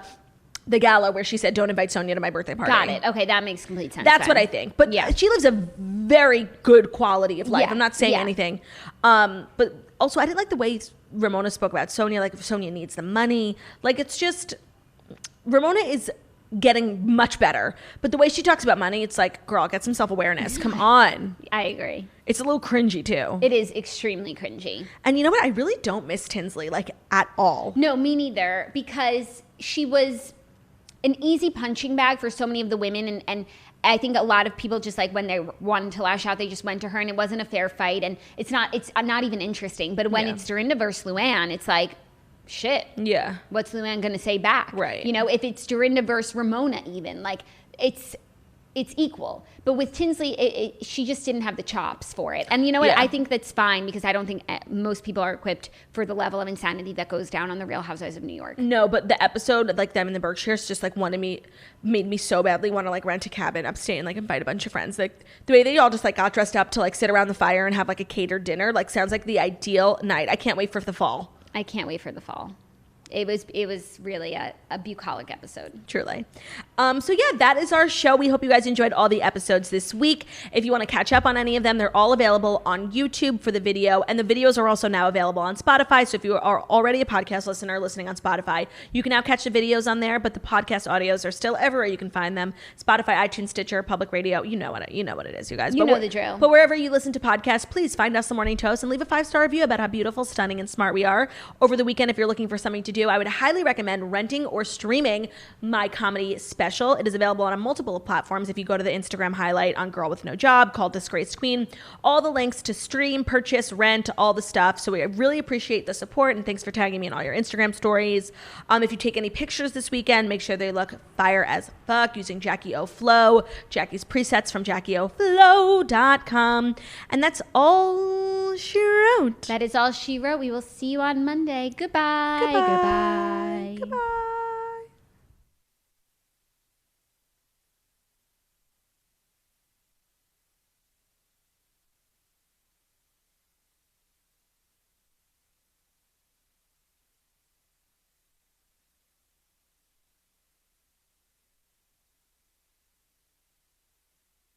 [SPEAKER 1] gala where she said, don't invite Sonia to my birthday party.
[SPEAKER 2] Got it. Okay, that makes complete sense.
[SPEAKER 1] That's what I think. But yeah, she lives a very good quality of life. Yeah. I'm not saying anything. But also, I didn't like the way Ramona spoke about Sonia. Like, if Sonia needs the money. Like, it's just, Ramona is getting much better. But the way she talks about money, it's like, girl, get some self-awareness. Come on.
[SPEAKER 2] I agree.
[SPEAKER 1] It's a little cringy, too.
[SPEAKER 2] It is extremely cringy.
[SPEAKER 1] And you know what? I really don't miss Tinsley, like, at all.
[SPEAKER 2] No, me neither. Because she was an easy punching bag for so many of the women, and I think a lot of people just, like, when they wanted to lash out, they just went to her, and it wasn't a fair fight, and it's not even interesting. But when it's Dorinda versus Luann, it's like, shit.
[SPEAKER 1] Yeah.
[SPEAKER 2] What's Luann going to say back?
[SPEAKER 1] Right.
[SPEAKER 2] If it's Dorinda versus Ramona, even, like, it's equal. But with Tinsley, she just didn't have the chops for it. And you know what? Yeah. I think that's fine, because I don't think most people are equipped for the level of insanity that goes down on The Real Housewives of New York.
[SPEAKER 1] No, but the episode, like, them in the Berkshires just, like, made me so badly want to, like, rent a cabin upstate and, like, invite a bunch of friends. Like, the way they all just, like, got dressed up to, like, sit around the fire and have, like, a catered dinner, like, sounds like the ideal night. I can't wait for the fall.
[SPEAKER 2] I can't wait for the fall. It was really a bucolic episode.
[SPEAKER 1] Truly. So yeah, that is our show. We hope you guys enjoyed all the episodes this week. If you want to catch up on any of them, they're all available on YouTube for the video, and the videos are also now available on Spotify. So if you are already a podcast listener listening on Spotify, you can now catch the videos on there, but the podcast audios are still everywhere you can find them. Spotify, iTunes, Stitcher, Public Radio. You know what it is, you guys.
[SPEAKER 2] You know the drill.
[SPEAKER 1] But wherever you listen to podcasts, please find us The Morning Toast and leave a 5-star review about how beautiful, stunning, and smart we are. Over the weekend, if you're looking for something to do, I would highly recommend renting or streaming my comedy special. It is available on multiple platforms. If you go to the Instagram highlight on Girl with No Job called Disgraced Queen, all the links to stream, purchase, rent, all the stuff. So we really appreciate the support, and thanks for tagging me in all your Instagram stories. If you take any pictures this weekend, make sure they look fire as fuck using Jackie O Flow, Jackie's presets from JackieOFlow.com. And that's all she wrote.
[SPEAKER 2] That is all she wrote. We will see you on Monday. Goodbye.
[SPEAKER 1] Goodbye. Goodbye.